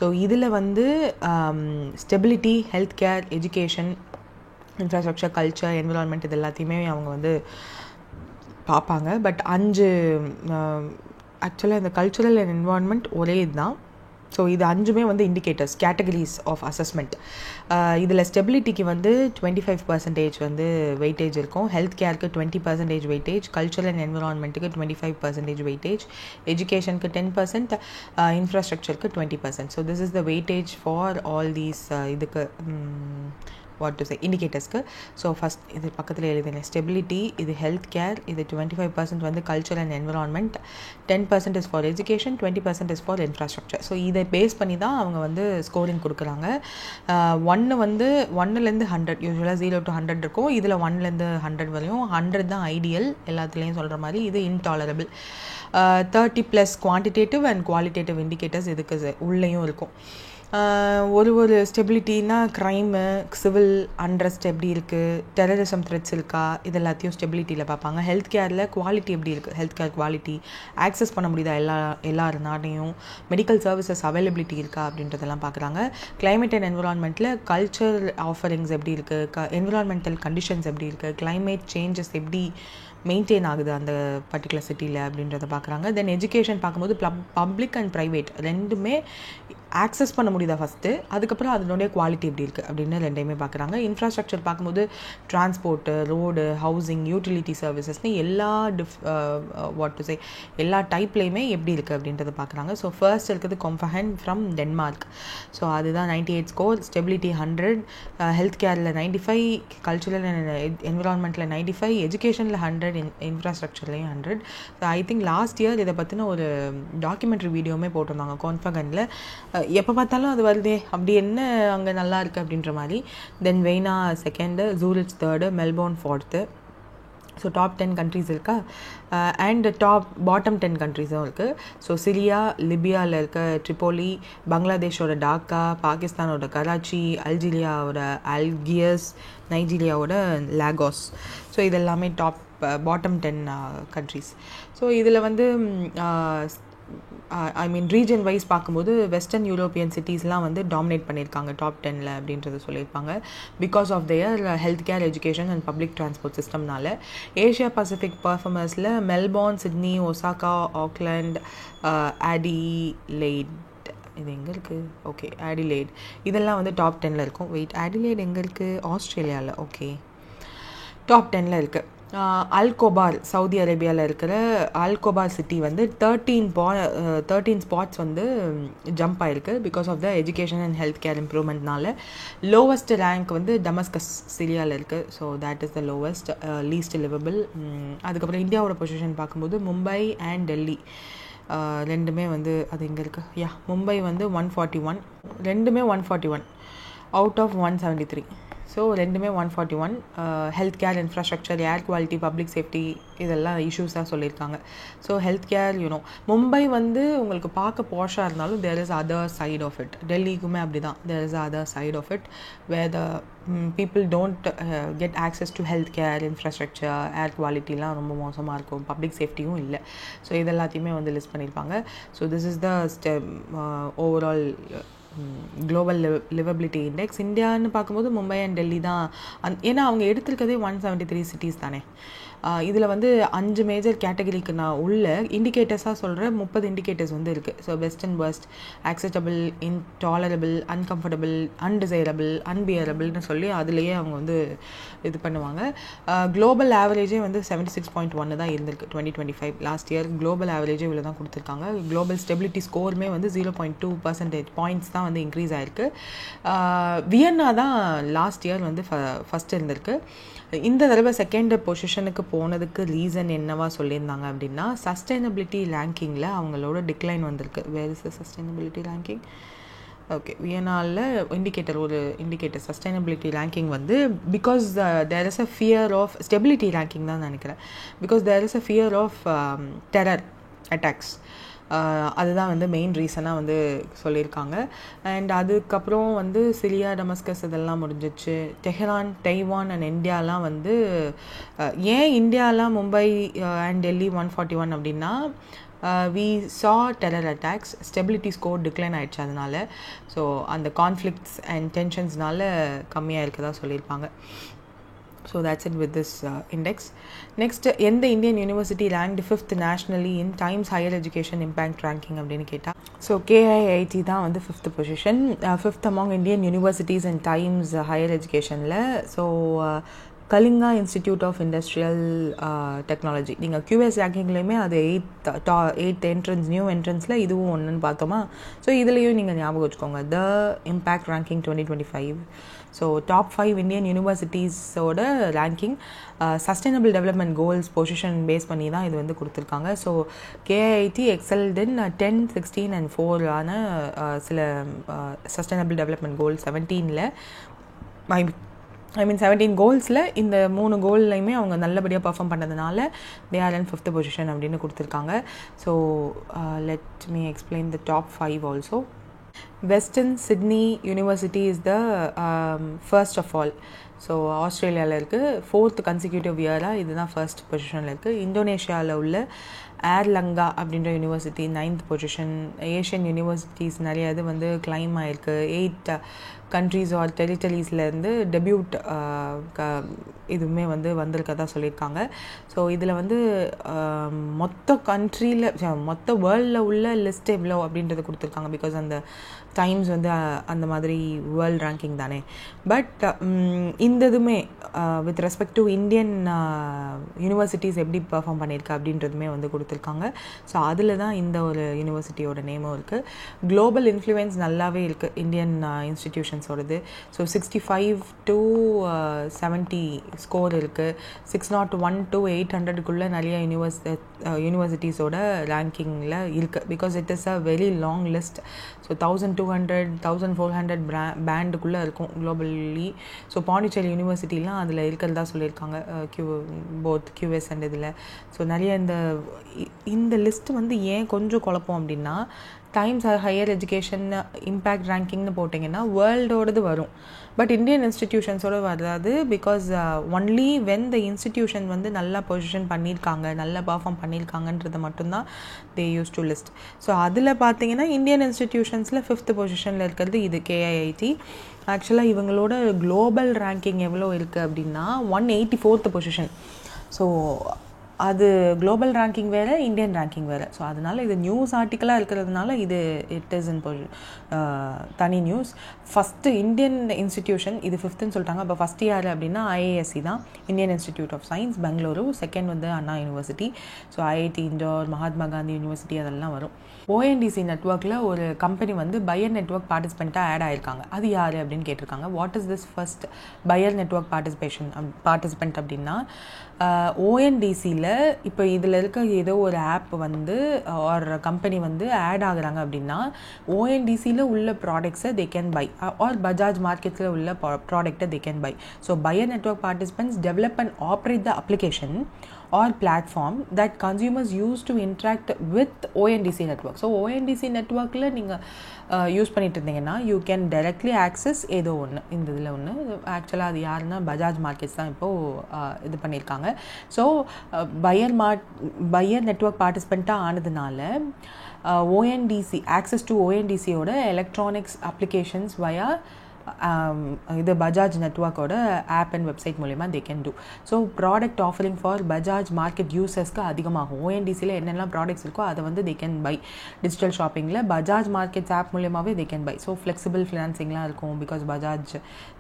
ஸோ இதில் வந்து stability, health care, education, infrastructure, culture, environment இது எல்லாத்தையுமே அவங்க வந்து பார்ப்பாங்க. பட் 5 ஆக்சுவலாக இந்த கல்ச்சுரல் அண்ட் என்விரான்மெண்ட் ஒரே இதுதான். ஸோ இது 5மே வந்து இண்டிகேட்டர்ஸ், கேட்டகரிஸ் ஆஃப் அசஸ்மெண்ட். இதில் ஸ்டெபிலிட்டிக்கு வந்து 25% வந்து வெயிட்டேஜ் இருக்கும். ஹெல்த் கேருக்கு 20% வெயிட்டேஜ், கல்ச்சரல் அண்ட் என்விரான்மெண்ட்டுக்கு 25% வெயிட்டேஜ், எஜுகேஷனுக்கு 10%, இன்ஃப்ராஸ்ட்ரக்சருக்கு 20%. So this is the weightage for all these இதுக்கு இண்டிகேட்டர்ஸ்க்கு. ஸோ ஃபஸ்ட் இது பக்கத்தில் எழுதுங்க, ஸ்டெபிலிட்டி, இது ஹெல்த் கேர், இது 25% வந்து culture and environment, 10% is for education, 20% is for infrastructure. So இதை பேஸ் பண்ணி தான் அவங்க வந்து ஸ்கோரிங் கொடுக்குறாங்க. 1 வந்து 1லேருந்து 100, யூஸ்வலாக 0 to 100 இருக்கும். இதில் 1லேருந்து 100 வரையும். 100 தான் ஐடியல், எல்லாத்துலேயும் சொல்கிற மாதிரி. இது intolerable. 30+ quantitative and qualitative indicators இதுக்கு உள்ளேயும் இருக்கும். ஒரு ஸ்டெபிலிட்டின்னா க்ரைமு, சிவில் அண்ட்ரஸ்ட் எப்படி இருக்குது, டெரரிசம் த்ரெட்ஸ் இருக்கா, இது எல்லாத்தையும் ஸ்டெபிலிட்டியில் பார்ப்பாங்க. ஹெல்த் கேரில் குவாலிட்டி எப்படி இருக்குது, ஹெல்த் கேர் குவாலிட்டி, ஆக்சஸ் பண்ண முடியுதா எல்லா நாட்டையும், மெடிக்கல் சர்வீசஸ் அவைலபிலிட்டி இருக்கா அப்படின்றதெல்லாம் பார்க்குறாங்க. கிளைமேட் அண்ட் என்விரான்மெண்ட்டில் கல்ச்சர் ஆஃபரிங்ஸ் எப்படி இருக்குது, என்விரான்மெண்டல் கண்டிஷன்ஸ் எப்படி இருக்குது, கிளைமேட் சேஞ்சஸ் எப்படி மெயின்டைன் ஆகுது அந்த பர்டிகுலர் சிட்டியில் அப்படின்றத பார்க்குறாங்க. தென் எஜுகேஷன் பார்க்கும்போது பப்ளிக் அண்ட் ப்ரைவேட் ரெண்டுமே ஆக்சஸ் பண்ண முடியுதா ஃபஸ்ட்டு, அதுக்கப்புறம் அதனுடைய குவாலிட்டி எப்படி இருக்குது அப்படின்னு ரெண்டையுமே பார்க்குறாங்க. இன்ஃப்ராஸ்ட்ரக்சர் பார்க்கும்போது டிரான்ஸ்போர்ட்டு, ரோடு, ஹவுசிங், யூட்டிலிட்டி சர்வீசஸ்னு எல்லா டைப்லேயுமே எப்படி இருக்குது அப்படின்றத பார்க்குறாங்க. ஸோ ஃபர்ஸ்ட் இருக்கிறது கொம்பஹன் ஃப்ரம் டென்மார்க். ஸோ அதுதான் 98 ஸ்கோர், ஸ்டெபிலிட்டி 100, ஹெல்த் கேரில் 95, கல்ச்சுரல் அண்ட் என்விரான்மெண்ட்டில் 95, எஜுகேஷனில் 100, இன்ஃப்ராஸ்ட்ரக்சர்லேயும் 100. So I think last year இதை பற்றின ஒரு டாக்குமெண்ட்ரி வீடியோவுமே போட்டிருந்தாங்க கொம்பஹனில். எப்போ பார்த்தாலும் அது வருதே, அப்படி என்ன அங்கே நல்லா இருக்குது அப்படின்ற மாதிரி. Then Vienna 2nd, Zurich 3rd, Melbourne 4th. So top 10 countries இருக்கா, அண்ட் பாட்டம் 10 கண்ட்ரீஸும் இருக்குது. ஸோ சிரியா, லிபியாவில் இருக்க ட்ரிப்போலி, பங்களாதேஷோட டாக்கா, பாகிஸ்தானோட கராச்சி, அல்ஜீரியாவோட அல்கியர்ஸ், நைஜீரியாவோட லாகோஸ். ஸோ இதெல்லாமே பாட்டம் 10 கண்ட்ரீஸ். ஸோ இதில் வந்து ரீஜன் வைஸ் பார்க்கும்போது வெஸ்டர்ன் யூரோப்பியன் சிட்டிஸ்லாம் வந்து டாமினேட் பண்ணியிருக்காங்க டாப் 10ல் அப்படின்றத சொல்லியிருப்பாங்க. Because of their health care, education and public transport சிஸ்டம்னால. ஏஷியா பசிபிக் பர்ஃபார்மர்ஸில் மெல்போர்ன், சிட்னி, ஒசாக்கா, ஆக்லாண்ட், ஆடிலெய்ட், இது எங்கே இருக்குது, ஓகே ஆடிலெய்ட், இதெல்லாம் வந்து டாப் 10ல் இருக்கும். ஆடிலெய்ட் எங்கே இருக்குது, ஆஸ்திரேலியாவில், ஓகே டாப் 10ல் இருக்குது. அல்கோபார், சவுதி அரேபியாவில் இருக்கிற அல்கோபார் சிட்டி வந்து 13 ஸ்பாட்ஸ் வந்து ஜம்ப் ஆகிருக்கு because of the education and health care இம்ப்ரூவ்மெண்ட்னால. லோவஸ்ட் ரேங்க் வந்து டமஸ்கஸ், சிரியாவில் இருக்குது. So that is the lowest, least livable. அதுக்கப்புறம் இந்தியாவோட பொசிஷன் பார்க்கும்போது மும்பை அண்ட் டெல்லி ரெண்டுமே வந்து, அது எங்கே இருக்குது, மும்பை வந்து 141, ரெண்டுமே 141 அவுட் ஆஃப் 173. ஸோ ரெண்டுமே 141. ஹெல்த் கேர், இன்ஃப்ராஸ்ட்ரக்சர், ஏர் குவாலிட்டி, பப்ளிக் சேஃப்டி, இதெல்லாம் இஷ்யூஸாக சொல்லியிருக்காங்க. ஸோ ஹெல்த் கேர் மும்பை வந்து உங்களுக்கு பார்க்க பாஷாக இருந்தாலும் there is other side of it. டெல்லிக்குமே அப்படி தான், there is other side of it where the people don't get access to health care, infrastructure, air qualityலாம் ரொம்ப மோசமாக இருக்கும், பப்ளிக் சேஃப்டியும் இல்லை. ஸோ இதெல்லாத்தையுமே வந்து லிஸ்ட் பண்ணியிருப்பாங்க. So this is the overall global liveability index. இந்தியான்னு பார்க்கும்போது மும்பை அண்ட் டெல்லி தான், ஏன்னா அவங்க எடுத்திருக்கதே 173 சிட்டிஸ் தானே. இதில் வந்து 5 மேஜர் கேட்டகரிக்கு நான் உள்ள இண்டிகேட்டர்ஸாக சொல்கிறேன், 30 இண்டிகேட்டர்ஸ் வந்து இருக்குது. So best and worst, acceptable, intolerable, uncomfortable, undesirable, அன்பியரபிள்னு சொல்லி அதுலேயே அவங்க வந்து இது பண்ணுவாங்க. குளோபல் ஆவரேஜே வந்து 76.1 தான் இருந்திருக்கு 2025. லாஸ்ட் இயர் குளோபல் ஆவரேஜே இவ்வளோ தான் கொடுத்துருக்காங்க. குளோபல் ஸ்டெபிலிட்டி ஸ்கோருமே வந்து 0.2% பாயிண்ட்ஸ் தான் வந்து இன்க்ரீஸ் ஆகிருக்கு. வியன்னா தான் லாஸ்ட் இயர் வந்து ஃபஸ்ட் இருந்திருக்கு. இந்த தடவை 2nd பொசிஷனுக்கு போனதுக்கு ரீசன் என்னவா சொல்லியிருந்தாங்க அப்படின்னா, சஸ்டைனபிலிட்டி ரேங்கிங்கில் அவங்களோட டிக்ளைன் வந்திருக்கு. Where is the sustainability ranking, okay வியனாவில் இண்டிகேட்டர் சஸ்டைனபிலிட்டி ரேங்கிங் வந்து because there is a fear of stability ranking தான் நினைக்கிறேன். Because there is a fear of terror attacks, அதுதான் வந்து மெயின் ரீசனாக வந்து சொல்லியிருக்காங்க. அண்ட் அதுக்கப்புறம் வந்து சிரியா, டமஸ்கஸ் இதெல்லாம் முடிஞ்சிச்சு. டெஹரான், தைவான் அண்ட் இந்தியாலாம் வந்து ஏன் இந்தியாலாம் மும்பை அண்ட் டெல்லி 141 அப்படின்னா, we saw terror attacks, stability score decline ஆயிடுச்சு அதனால. ஸோ அந்த கான்ஃப்ளிக்ட்ஸ் அண்ட் டென்ஷன்ஸ்னால கம்மியாக இருக்கதா சொல்லியிருப்பாங்க. So that's it with this index. Next, எந்த Indian university ranked 5th nationally in Times Higher Education Impact Ranking அப்படின்னு கேட்டால், ஸோ KIIT தான் வந்து 5th position, 5th among Indian universities and Times Higher Educationல. So Kalinga institute of industrial technology. நீங்கள் QS ரேங்கிங்லேயுமே அது 8th entrance new என்ட்ரன்ஸில் இதுவும் ஒன்றுன்னு பார்த்தோமா. ஸோ இதுலேயும் நீங்கள் ஞாபகம் வச்சுக்கோங்க, the impact ranking 2025. So top 5 Indian யூனிவர்சிட்டிஸோட ranking sustainable development goals position base பண்ணி தான் இது வந்து கொடுத்துருக்காங்க. So KIIT excelled in 10, 16 and 4 ஆன சில சஸ்டைனபிள் டெவலப்மெண்ட் கோல் 17ல் ஐ மீன் 17 கோல்ஸில் இந்த 3 கோல்லையுமே அவங்க நல்லபடியாக பர்ஃபார்ம் பண்ணதுனால தே ஆர் இன் 5th பொசிஷன் அப்படின்னு கொடுத்துருக்காங்க. So let me explain the top 5 also. Western Sydney University is the first of all. So ஆஸ்திரேலியாவில் இருக்குது. 4th கன்சிக்யூட்டிவ் இயராக இதுதான் ஃபர்ஸ்ட் பொசிஷனில் இருக்குது. இந்தோனேஷியாவில் உள்ள ஏர்லங்கா அப்படின்ற university 9th position. Asian universities நிறைய இது வந்து கிளைம் ஆகிருக்கு. 8 கண்ட்ரீஸ் ஆர் டெரிட்டரிஸ்லேருந்து டெபியூட் இதுவுமே வந்து வந்திருக்கதா சொல்லியிருக்காங்க. ஸோ இதில் வந்து மொத்த கண்ட்ரியில் மொத்த வேர்ல்டில் உள்ள லிஸ்ட் எவ்வளோ அப்படின்றத கொடுத்துருக்காங்க. பிகாஸ் அந்த டைம்ஸ் வந்து அந்த மாதிரி வேர்ல்ட் ரேங்கிங் தானே. பட் இந்த இதுவுமே with respect to Indian universities எப்படி பர்ஃபார்ம் பண்ணியிருக்கு அப்படின்றதுமே வந்து கொடுத்துருக்காங்க. ஸோ அதில் தான் இந்த ஒரு யூனிவர்சிட்டியோட நேமும் இருக்குது. குளோபல் இன்ஃப்ளூயன்ஸ் நல்லாவே இருக்குது இந்தியன் இன்ஸ்டிடியூஷன்ஸோடது. ஸோ 65 to 70 ஸ்கோர் இருக்குது. 601 to 800க்குள்ளே நிறைய யூனிவர்சிட்டிஸோட ரேங்கிங்கில் இருக்குது. Because it is a very long list. So 1200, 1400 பேண்டுக்குள்ளே இருக்கும் குளோபலி. ஸோ பாண்டிச்சேரி யூனிவர்சிட்டிலாம் அதில் இருக்கிறதா சொல்லியிருக்காங்க, போத் QS அண்ட் இதில். ஸோ நிறைய இந்த லிஸ்ட்டு வந்து ஏன் கொஞ்சம் குழப்பம் அப்படின்னா, டைம்ஸ் ஹையர் எஜுகேஷன் இம்பேக்ட் ரேங்கிங்னு போட்டிங்கன்னா வேர்ல்டோடது வரும், பட் இந்தியன் இன்ஸ்டிடியூஷன்ஸோடு வராது. Because only when the institution வந்து நல்லா பொசிஷன் பண்ணியிருக்காங்க, நல்லா பர்ஃபார்ம் பண்ணியிருக்காங்கன்றதை மட்டும்தான் தே யூஸ் டு லிஸ்ட். ஸோ அதில் பார்த்தீங்கன்னா இந்தியன் இன்ஸ்டிடியூஷன்ஸில் 5th பொசிஷனில் இருக்கிறது இது KIIT. ஆக்சுவலாக இவங்களோட குளோபல் ரேங்கிங் எவ்வளோ இருக்குது அப்படின்னா 184th பொசிஷன். ஸோ அது குளோபல் ரேங்கிங் வேறு, இந்தியன் ரேங்கிங் வேறு. ஸோ அதனால் இது நியூஸ் ஆர்டிக்கலாக இருக்கிறதுனால இது இட் இஸ் இன் தனி நியூஸ். ஃபஸ்ட்டு இந்தியன் இன்ஸ்டிடியூஷன் இது 5th சொல்லிட்டாங்க. அப்போ ஃபஸ்ட் இயர் அப்படின்னா IISc தான், Indian institute of science Bengaluru. Second வந்து Anna university. So IIT Indore, Mahatma Gandhi university அதெல்லாம் வரும். ONDC நெட்ஒர்க்கில் ஒரு கம்பெனி வந்து பையர் நெட்ஒர்க் பார்ட்டிசிபெண்ட்டாக ஆட் ஆகிருக்காங்க. அது யார் அப்படின்னு கேட்டிருக்காங்க. What is this first buyer network participant அப்படின்னா, ONDCயில் இப்போ இதில் இருக்க ஏதோ ஒரு ஆப் வந்து ஒரு கம்பெனி வந்து ஆட் ஆகுறாங்க அப்படின்னா ONDCயில் உள்ள ப்ராடக்ட்ஸை they can buy, or Bajaj மார்க்கெட்ஸில் உள்ள ப்ராடக்ட்டை they can buy. So buyer network participants develop and operate the application or platform that consumers use to interact with ONDC network. So ONDC networkல நீங்கள் யூஸ் பண்ணிட்டு இருந்தீங்கன்னா யூ கேன் டைரக்ட்லி ஆக்சஸ் ஏதோ ஒன்று. இந்த இதில் ஒன்று ஆக்சுவலாக அது யாருன்னா பஜாஜ் மார்க்கெட்ஸ் தான் இப்போது இது பண்ணியிருக்காங்க. ஸோ பையர் நெட்ஒர்க் பார்ட்டிசிபெண்ட்டாக ஆனதுனால ONDC ஆக்சஸ் டு ONDCயோட எலக்ட்ரானிக்ஸ் அப்ளிகேஷன்ஸ் வயா இது பஜாஜ் நெட்ஒர்க்கோட ஆப் அண்ட் வெப்சைட் மூலமா they can do. So product offering for Bajaj market யூசர்ஸ்க்கு அதிகமாகும். ONDCயில் என்னெல்லாம் ப்ராடக்ட்ஸ் இருக்கோ அதை வந்து தே கேன் பை. டிஜிட்டல் ஷாப்பிங்கில் பஜாஜ் மார்க்கெட்ஸ் ஆப் மூலியமாகவே they can buy. So flexible ஃபினான்சிங்லாம் இருக்கும். Because Bajaj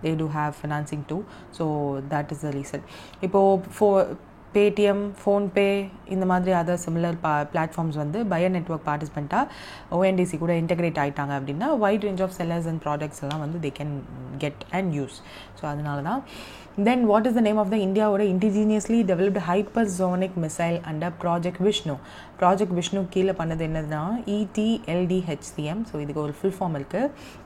they do have financing too. So that is the reason. இப்போது பேடிஎம், ஃபோன்பே இந்த மாதிரி அதர் சிமிலர் பிளாட்ஃபார்ம்ஸ் வந்து பையர் நெட்ஒர்க் பார்ட்டிசிபெண்ட்டாக ONDC கூட இன்டெகிரேட் ஆகிட்டாங்க அப்படின்னா wide range of sellers and products எல்லாம் வந்து they can get and use. So அதனால தான். Then what is the name of the இந்தியாவோட indigenously developed hypersonic missile under project Vishnu. Project Vishnu கீழே பண்ணது என்னதுன்னா ETLDHCM. ஸோ இதுக்கு ஒரு ஃபுல் ஃபார்ம் இருக்குது,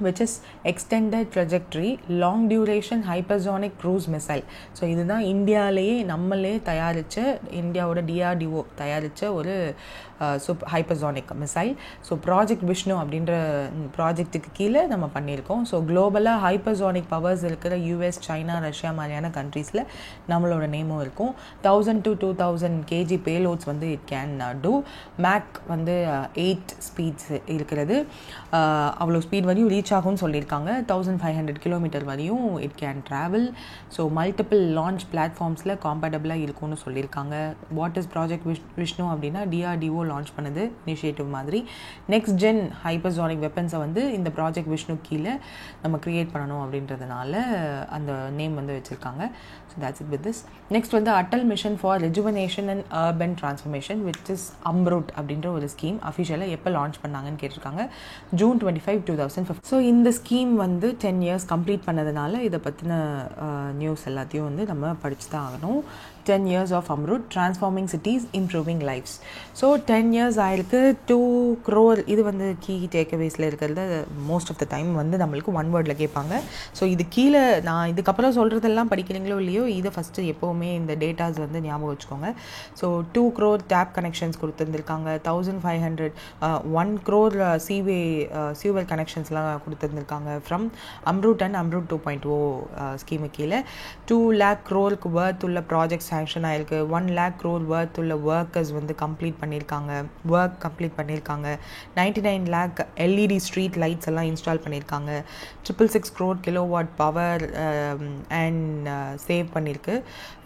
which is extended trajectory long duration hypersonic cruise missile. So இதுதான் இந்தியாவிலேயே நம்மளே தயாரித்த, இந்தியாவோட DRDO தயாரித்த ஒரு hypersonic missile. So project Vishnu அப்படின்ற ப்ராஜெக்ட்டுக்கு கீழே நம்ம பண்ணியிருக்கோம். ஸோ குளோபலாக ஹைப்பர்சானிக் பவர்ஸ் இருக்கிற US, சைனா, ரஷ்யா மாதிரியான கண்ட்ரீஸில் நம்மளோட நேமும் இருக்கும். 1000 to 2000 kg பேலோட்ஸ் வந்து இட் கேன் டூ. மேக் வந்து 8 ஸ்பீட்ஸ் இருக்கிறது. அவ்வளோ ஸ்பீட் வரையும் ரீச் ரீச் ஆகும்னு சொல்லியிருக்காங்க. 1500 கிலோமீட்டர் வரையும் it can travel. So multiple launch பிளாட்ஃபார்ம்ஸில் காம்பேட்டபிளாக இருக்கும்னு சொல்லியிருக்காங்க. வாட் இஸ் ப்ராஜெக்ட் விஷ்ணு அப்படின்னா DRDO லான்ச் பண்ணுது இனிஷியேட்டிவ் மாதிரி. நெக்ஸ்ட் ஜென் ஹைப்பர்சானிக் வெப்பன்ஸை வந்து இந்த ப்ராஜெக்ட் விஷ்ணு கீழே நம்ம க்ரியேட் பண்ணணும் அப்படின்றதுனால அந்த நேம் வந்து வச்சுருக்காங்க. So that's it with this. Next வந்து Atal mission for rejuvenation and urban transformation which is AMRUT அப்படின்ற ஒரு ஸ்கீம் அஃபிஷியலாக எப்போ லான்ச் பண்ணாங்கன்னு கேட்டிருக்காங்க. June 25, 2015. ஸோ இந்த ஸ்கீம் வந்து 10 years கம்ப்ளீட் பண்ணதுனால இதை பற்றின நியூஸ் எல்லாத்தையும் வந்து நம்ம படிச்சு தான் ஆகணும். 10 years of Amrut, transforming cities, improving lives. So 10 years ஆயிருக்கு. 2 crore இது வந்து கீ டேக்அவேஸில் இருக்கிறத மோஸ்ட் ஆஃப் த டைம் வந்து நம்மளுக்கு ஒன் வேர்டில் கேட்பாங்க. ஸோ இது கீழே நான் இதுக்கப்புறம் சொல்கிறதெல்லாம் படிக்கிறீங்களோ இல்லையோ இதை ஃபஸ்ட்டு எப்போவுமே இந்த டேட்டாஸ் வந்து ஞாபகம் வச்சுக்கோங்க. ஸோ 2 crore டேப் கனெக்ஷன்ஸ் கொடுத்துருந்துருக்காங்க. 1500 1 crore சியூவர் கனெக்ஷன்ஸ்லாம் கொடுத்துருந்துருக்காங்க from AMRUT and AMRUT 2.0 scheme கீழே. 2 lakh crore வர்த் உள்ள ப்ராஜெக்ட்ஸ் சாங்ஷன் ஆயிருக்கு. 1 lakh crore வர்த் உள்ள ஒர்க்கர்ஸ் வந்து கம்ப்ளீட் பண்ணியிருக்காங்க. 99 lakh LED ஸ்ட்ரீட் லைட்ஸ் எல்லாம் இன்ஸ்டால் பண்ணியிருக்காங்க. 666 crore kilowatt power and save பண்ணியிருக்கு.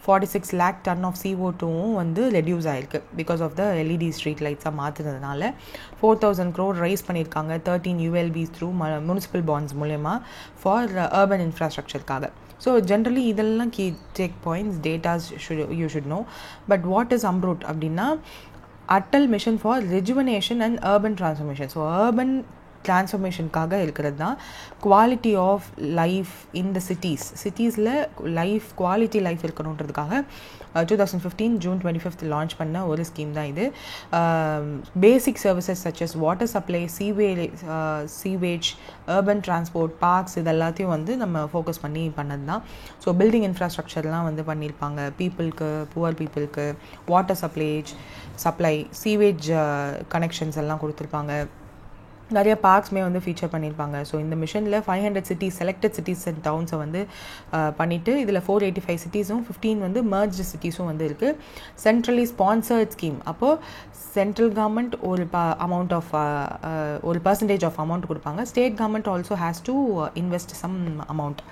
46 lakh ton ஆஃப் CO2வும் வந்து ரெடியூஸ் ஆகிருக்கு because of the LED street லைட்ஸாக மாற்றுனதுனால. 4000 crore ரைஸ் பண்ணியிருக்காங்க 13 ULBs த்ரூ முனிசிபல் பாண்ட்ஸ் மூலயமா ஃபார் அர்பன் இன்ஃப்ராஸ்ட்ரக்சருக்காக. ஸோ ஜென்ரலி இதெல்லாம் key take points datas you should know. But what is AMRUT அப்படின்னா Atal mission for rejuvenation and urban transformation. So urban டிரான்ஸ்ஃபர்மேஷனுக்காக இருக்கிறது தான். Quality of life in the சிட்டிஸில் life quality life இருக்கணுன்றதுக்காக 2015 June 25 launch பண்ண ஒரு ஸ்கீம் தான் இது. Basic services such as water supply, sewage, urban transport, parks இது எல்லாத்தையும் வந்து நம்ம ஃபோக்கஸ் பண்ணி பண்ணது தான். ஸோ பில்டிங் இன்ஃப்ராஸ்ட்ரக்சர்லாம் வந்து பண்ணியிருப்பாங்க. பீப்புளுக்கு, புவர் பீப்புளுக்கு வாட்டர் சப்ளை, சீவேஜ் கனெக்ஷன்ஸ் எல்லாம் கொடுத்துருப்பாங்க. நிறைய பார்க்ஸ்மே வந்து ஃபீச்சர் பண்ணியிருப்பாங்க. ஸோ இந்த மிஷனில் 500 சிட்டிஸ் செலக்டட் சிட்டிஸ் அண்ட் டவுன்ஸை வந்து பண்ணிவிட்டு இதில் 485 சிட்டிஸும் 15 வந்து மர்ஜ்டு சிட்டிஸும் வந்து இருக்குது. Centrally sponsored scheme. அப்போது சென்ட்ரல் கவர்மெண்ட் ஒரு அமௌண்ட் ஆஃப் ஒரு பர்சன்டேஜ் ஆஃப் அமௌண்ட் கொடுப்பாங்க. State government also has to invest some amount.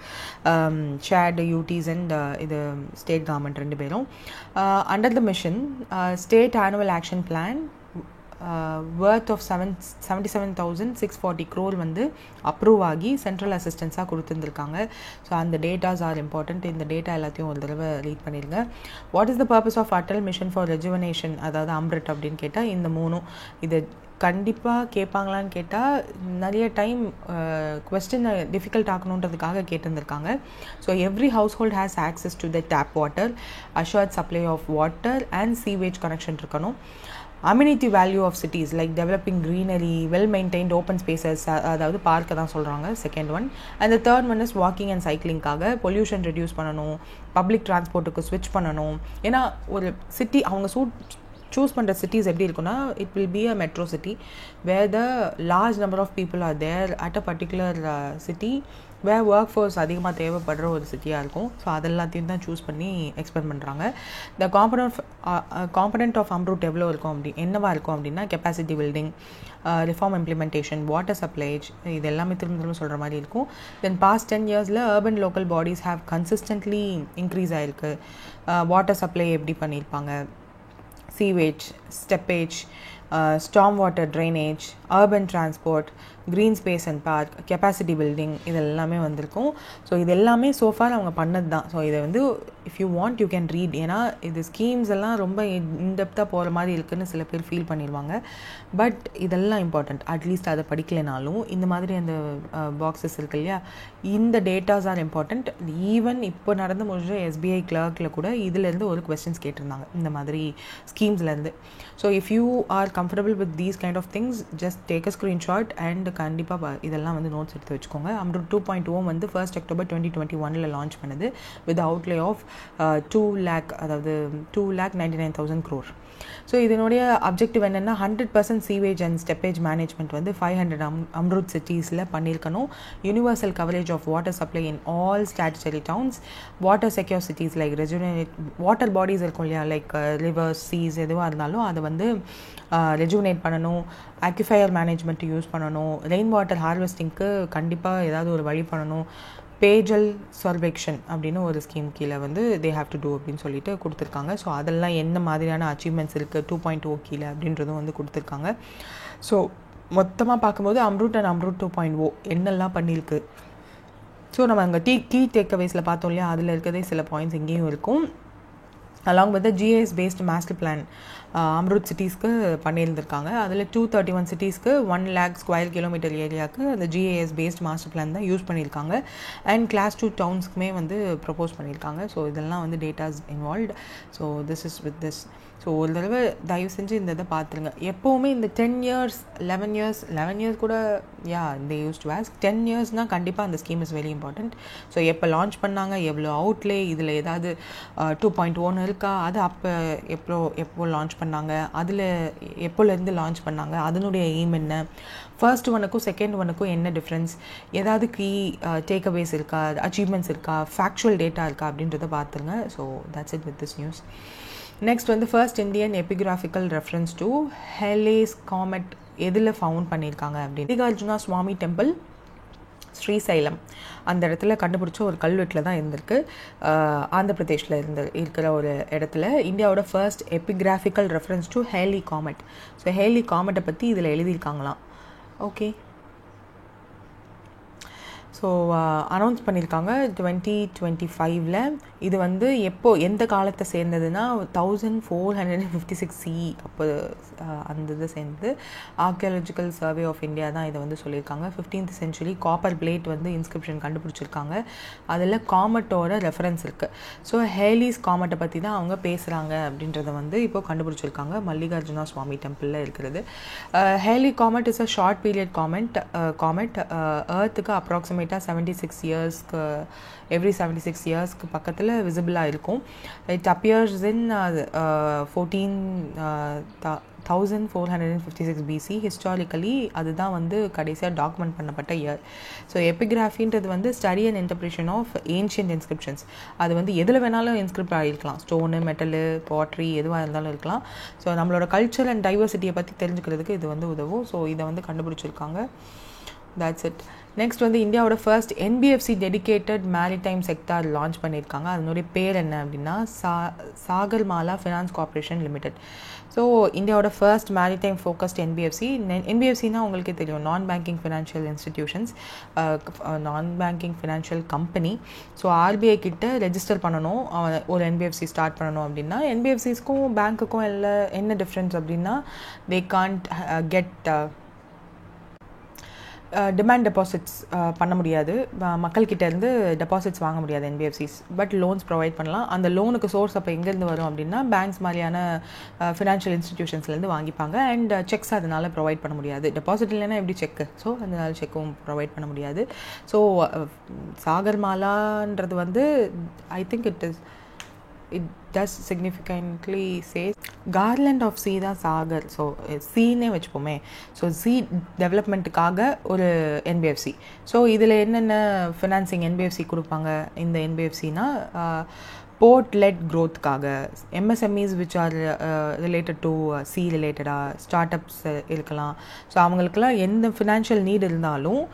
Shared UTs and இது ஸ்டேட் கவர்மெண்ட் ரெண்டு பேரும். Under the mission state annual action plan worth of 77,640 crore வந்து approve ஆகி central அசிஸ்டன்ஸாக கொடுத்துருந்துருக்காங்க. ஸோ அந்த டேட்டாஸ் ஆர் இம்பார்ட்டண்ட். இந்த டேட்டா எல்லாத்தையும் ஒரு தடவை ரீட் பண்ணிடுங்க. What is the purpose of Atal mission for rejuvenation, அதாவது அம்ரட் அப்படின்னு கேட்டால் இந்த மூணும். இது கண்டிப்பாக கேட்பாங்களான்னு கேட்டால் நிறைய டைம் கொஸ்டினை டிஃபிகல்ட் ஆக்கணுன்றதுக்காக கேட்டிருந்துருக்காங்க. So every household has access to the tap water, assured supply of water and sewage connection இருக்கணும். Amenity value of cities like developing greenery, well maintained open spaces, அதாவது பார்க்கை தான் சொல்கிறாங்க second one. And third one is walking and சைக்கிளிங்காக pollution reduce பண்ணணும், public டிரான்ஸ்போர்ட்டுக்கு ஸ்விட்ச் பண்ணணும். ஏன்னா ஒரு சிட்டி அவங்க சூஸ் பண்ணுற சிட்டிஸ் எப்படி இருக்குன்னா it will be a metro city where the large number of people are there at a particular city where work force அதிகமாக தேவைப்படுற ஒரு சிட்டியாக இருக்கும். ஸோ அதெல்லாத்தையும் தான் சூஸ் பண்ணி எக்ஸ்பெண்ட் பண்ணுறாங்க. த காம்பனண்ட் ஆஃப் அம்ரூட் எவ்வளோ இருக்கும் என்னவா இருக்கும் அப்படின்னா capacity building, reform implementation, water supplies, இது எல்லாமே திரும்ப சொல்கிற மாதிரி இருக்கும். தென் பாஸ்ட் 10 yearsல urban local bodies have consistently increase ஆகிருக்கு. வாட்டர் சப்ளை எப்படி பண்ணியிருப்பாங்க, sewage, septage, storm water drainage, urban transport, green space and park, capacity building, இது எல்லாமே வந்திருக்கும். ஸோ இது எல்லாமே சோஃபார் அவங்க பண்ணது தான். ஸோ இதை வந்து if you want you can read. ஏன்னா இது ஸ்கீம்ஸ் எல்லாம் ரொம்ப இன்டெப்த்தாக போகிற மாதிரி இருக்குதுன்னு சில பேர் ஃபீல் பண்ணிடுவாங்க. பட் இதெல்லாம் இம்பார்ட்டண்ட். அட்லீஸ்ட் அதை படிக்கலைனாலும் இந்த மாதிரி அந்த பாக்ஸஸ் இருக்கு இல்லையா, இந்த டேட்டாஸ் ஆர் இம்பார்ட்டண்ட். ஈவன் இப்போ நடந்து முடிஞ்ச SBI கிளர்க்கில் கூட இதிலேருந்து ஒரு கொஸ்டின்ஸ் கேட்டிருந்தாங்க இந்த மாதிரி ஸ்கீம்ஸ்லேருந்து. So if you are comfortable with these kind of things just take a screenshot and கண்டிப்பாக இதெல்லாம் வந்து நோட்ஸ் எடுத்து வச்சுக்கோங்க. அம்ரூட் 2.0 வந்து 1st October 2021 லான்ச் பண்ணுது வித் அவுட்லே ஆஃப் 2 lakh, அதாவது 2,99,000 crore. ஸோ இதனுடைய அப்ஜெக்டிவ் என்னென்னா 100% சீவேஜ் அண்ட் ஸ்டெப்பேஜ் மேனேஜ்மெண்ட் வந்து 500 அம்ரூட் சிட்டிஸில் பண்ணியிருக்கணும். Universal coverage of water supply in all statutory towns, water secure cities like rejuvenate water bodies இருக்கும் இல்லையா, லைக் ரிவர்ஸ், சீஸ் எதுவாக இருந்தாலும் அதை வந்து ரெஜுவனேட் பண்ணணும், அக்யூஃபயர் மேனேஜ்மெண்ட் யூஸ் பண்ணணும், ரெயின் வாட்டர் ஹார்வெஸ்டிங்க்கு கண்டிப்பாக ஏதாவது ஒரு வழி பண்ணணும், பேஜல் சர்வேக்ஷன் அப்படின்னு ஒரு ஸ்கீம் கீழே வந்து தே ஹேவ் டு டூ அப்படின்னு சொல்லிட்டு கொடுத்துருக்காங்க. ஸோ அதெல்லாம் என்ன மாதிரியான அச்சீவ்மெண்ட்ஸ் இருக்குது 2.0 கீழே அப்படின்றதும் வந்து கொடுத்துருக்காங்க. ஸோ மொத்தமாக பார்க்கும்போது அம்ரூட் அண்ட் அம்ரூட் 2.0 என்னெல்லாம் பண்ணியிருக்கு. ஸோ நம்ம அங்கே கீ டேக்அவேஸில் பார்த்தோம் இல்லையா, அதில் இருக்கிறதே சில பாயிண்ட்ஸ் இங்கேயும் இருக்கும். Along with GIS based master plan AMRUT சிட்டிஸ்க்கு பண்ணியிருந்திருக்காங்க. அதில் 231 சிட்டிஸ்க்கு 1 lakh ஸ்கொயர் கிலோமீட்டர் ஏரியாவுக்கு அந்த GIS பேஸ்ட் மாஸ்டர் பிளான் தான் யூஸ் பண்ணியிருக்காங்க. அண்ட் கிளாஸ் 2 டவுன்ஸ்க்குமே வந்து ப்ரப்போஸ் பண்ணியிருக்காங்க. ஸோ இதெல்லாம் வந்து datas involved. So this is with this. So ஒரு தடவை தயவு செஞ்சு இந்த இதை பார்த்துருங்க. எப்போவுமே இந்த 10 years 11 years கூட தே யூஸ் டு ஆஸ்க் 10 yearsனால் கண்டிப்பாக அந்த scheme is very important. So எப்போ லான்ச் பண்ணாங்க, எவ்வளோ அவுட்லே, இதில் ஏதாவது 2.1 இருக்கா, அது அப்போ எப்போ லான்ச் பண்ணாங்க, அதில் எப்போலேருந்து லான்ச் பண்ணாங்க, அதனுடைய எய்ம் என்ன, ஃபர்ஸ்ட் ஒனுக்கும் செகண்ட் ஒனுக்கும் என்ன டிஃப்ரென்ஸ், ஏதாவது கீ டேக்அவேஸ் இருக்கா, அச்சீவ்மெண்ட்ஸ் இருக்கா, ஃபேக்சுவல் டேட்டா இருக்கா அப்படின்றத பார்த்துருங்க. So that's it with this news. Next வந்து first Indian epigraphical reference to Halley's comet எதில் ஃபவுண்ட் பண்ணியிருக்காங்க அப்படின்னு மல்லிகார்ஜுனா சுவாமி டெம்பிள் ஸ்ரீசைலம் அந்த இடத்துல கண்டுபிடிச்ச ஒரு கல்வெட்டில் தான் இருந்திருக்கு. ஆந்திர பிரதேஷில் இருக்கிற ஒரு இடத்துல இந்தியாவோட first epigraphical reference to Halley comet. So Halley காமெட்டை பற்றி இதில் எழுதியிருக்காங்களாம். ஓகே, ஸோ அனௌன்ஸ் பண்ணியிருக்காங்க 2025. இது வந்து எந்த காலத்தை சேர்ந்ததுன்னா 1456 CE அப்போ அந்த இதை சேர்ந்து ஆர்கியாலஜிக்கல் சர்வே ஆஃப் இந்தியா தான் இதை வந்து சொல்லியிருக்காங்க. 15th century காப்பர் பிளேட் வந்து இன்ஸ்கிரிப்ஷன் கண்டுபிடிச்சிருக்காங்க. அதில் காமெட்டோட ரெஃபரன்ஸ் இருக்குது. ஸோ ஹேலிஸ் காமெட்டை பற்றி தான் அவங்க பேசுகிறாங்க அப்படின்றத வந்து இப்போது கண்டுபிடிச்சிருக்காங்க மல்லிகார்ஜுனா சுவாமி டெம்பிளில் இருக்கிறது. Halley comet is a short period comet எர்த்துக்கு அப்ராக்சிமேட்டாக 76 yearsக்கு எவ்ரி 76 yearsக்கு பக்கத்தில் விசிபிளாக இருக்கும். It appears in 1456 BC. Historically அதுதான் வந்து கடைசியாக டாக்குமெண்ட் பண்ணப்பட்ட இயர். ஸோ எபிகிராஃபின்றது வந்து study and interpretation of ancient inscriptions. அது வந்து எதில் வேணாலும் இன்ஸ்கிரிப்ட் ஆகிருக்கலாம், ஸ்டோனு, மெட்டலு, பாட்ரி எதுவாக இருந்தாலும் இருக்கலாம். ஸோ நம்மளோட கல்ச்சர் அண்ட் டைவர்சிட்டியை பற்றி தெரிஞ்சுக்கிறதுக்கு இது வந்து உதவும். ஸோ இதை வந்து கண்டுபிடிச்சிருக்காங்க. That's it. நெக்ஸ்ட் வந்து இந்தியாவோட first NBFC dedicated maritime sector launch பண்ணியிருக்காங்க. அதனுடைய பேர் என்ன அப்படின்னா Sagarmala finance corporation limited. So இந்தியாவோட ஃபர்ஸ்ட் மேரிடைம் ஃபோக்கஸ்ட் NBFCனா உங்களுக்கே தெரியும், நான் பேங்கிங் ஃபினான்ஷியல் இன்ஸ்டிடியூஷன்ஸ், நான் banking financial company. So RBI கிட்ட ரெஜிஸ்டர் பண்ணணும் ஒரு NBFC ஸ்டார்ட் பண்ணணும் அப்படின்னா. NBFCஸ்க்கும் பேங்க்குக்கும் என்ன டிஃப்ரென்ஸ் அப்படின்னா they can't get demand deposits பண்ண முடியாது, மக்கள்கிட்ட இருந்து டெபாசிட்ஸ் வாங்க முடியாது NBFCs. பட் லோன்ஸ் ப்ரொவைட் பண்ணலாம். அந்த லோனுக்கு சோர்ஸ் அப்போ எங்கேருந்து வரும் அப்படின்னா பேங்க்ஸ் மாதிரியான ஃபினான்ஷியல் இன்ஸ்டிடியூஷன்ஸ்லேருந்து வாங்கிப்பாங்க. அண்ட் செக்ஸ் அதனால் ப்ரொவைட் பண்ண முடியாது. டெபாசிட் இல்லைன்னா எப்படி செக்கு, ஸோ அதனால செக்கும் ப்ரொவைட் பண்ண முடியாது. ஸோ சாகர்மாலான்றது வந்து I think it does significantly say garland of sea தான் சாகர். ஸோ சீனே வச்சுப்போமே. ஸோ சி டெவலப்மெண்ட்டுக்காக ஒரு NBFC. ஸோ இதில் என்னென்ன ஃபினான்சிங் NBFC கொடுப்பாங்க இந்த NBFCனா போர்ட் லெட் க்ரோத்துக்காக, MSMEs which are related to sea ரிலேட்டடாக ஸ்டார்ட் அப்ஸ் இருக்கலாம். ஸோ அவங்களுக்கெல்லாம் எந்த ஃபினான்ஷியல் நீட் இருந்தாலும்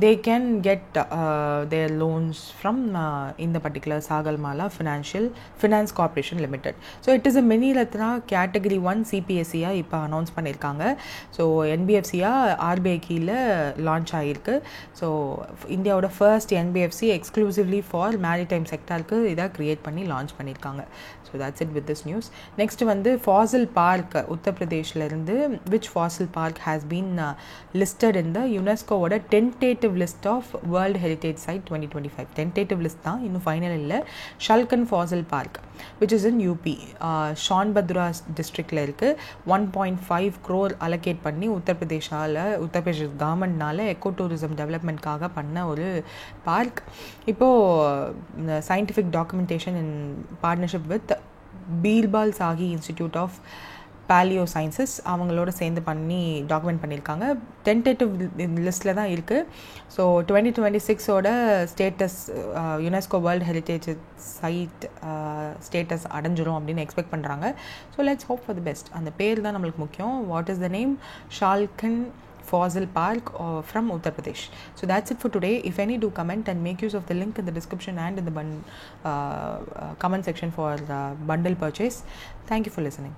they can get their loans from in the particular Sagarmala Finance Corporation Limited. So it is a mini Ratna category 1 CPSE இப்போ announce பண்ணியிருக்காங்க. So NBFCயாக RBI கீழே launch ஆகிருக்கு. ஸோ இந்தியாவோட first NBFC exclusively for maritime செக்டாருக்கு இதை create பண்ணி launch பண்ணியிருக்காங்க. So that's it with this news. Next வந்து ஃபாசில் பார்க் உத்தரப்பிரதேஷ்லேருந்து which fossil park has been listed in the யுனெஸ்கோவோட tentative list of world heritage site 2025. Tentative list தான், இன்னும் final இல்லை. Salkhan fossil park which is in UP Sonbhadra டிஸ்ட்ரிக்டில் இருக்குது. 1.5 crore allocate பண்ணி Uttar Pradesh கவர்மெண்ட்னால echo tourism டெவலப்மெண்ட்காக பண்ண ஒரு பார்க். இப்போது scientific documentation in partnership with Birbal Sahi institute of paleo sciences அவங்களோட சேர்ந்து பண்ணி டாக்குமெண்ட் பண்ணியிருக்காங்க. டென்டேட்டிவ் லிஸ்ட்டில் தான் இருக்குது. So 2026ஓட status UNESCO world heritage side status அடைஞ்சிரும் அப்படின்னு எக்ஸ்பெக்ட் பண்ணுறாங்க. So let's hope for the best. அந்த பேர் தான் நம்மளுக்கு முக்கியம். What is the name? ஷால்கன் Fossil Park from Uttar Pradesh. So that's it for today. If any, do comment and make use of the link in the description and in the comment section for bundle purchase. Thank you for listening.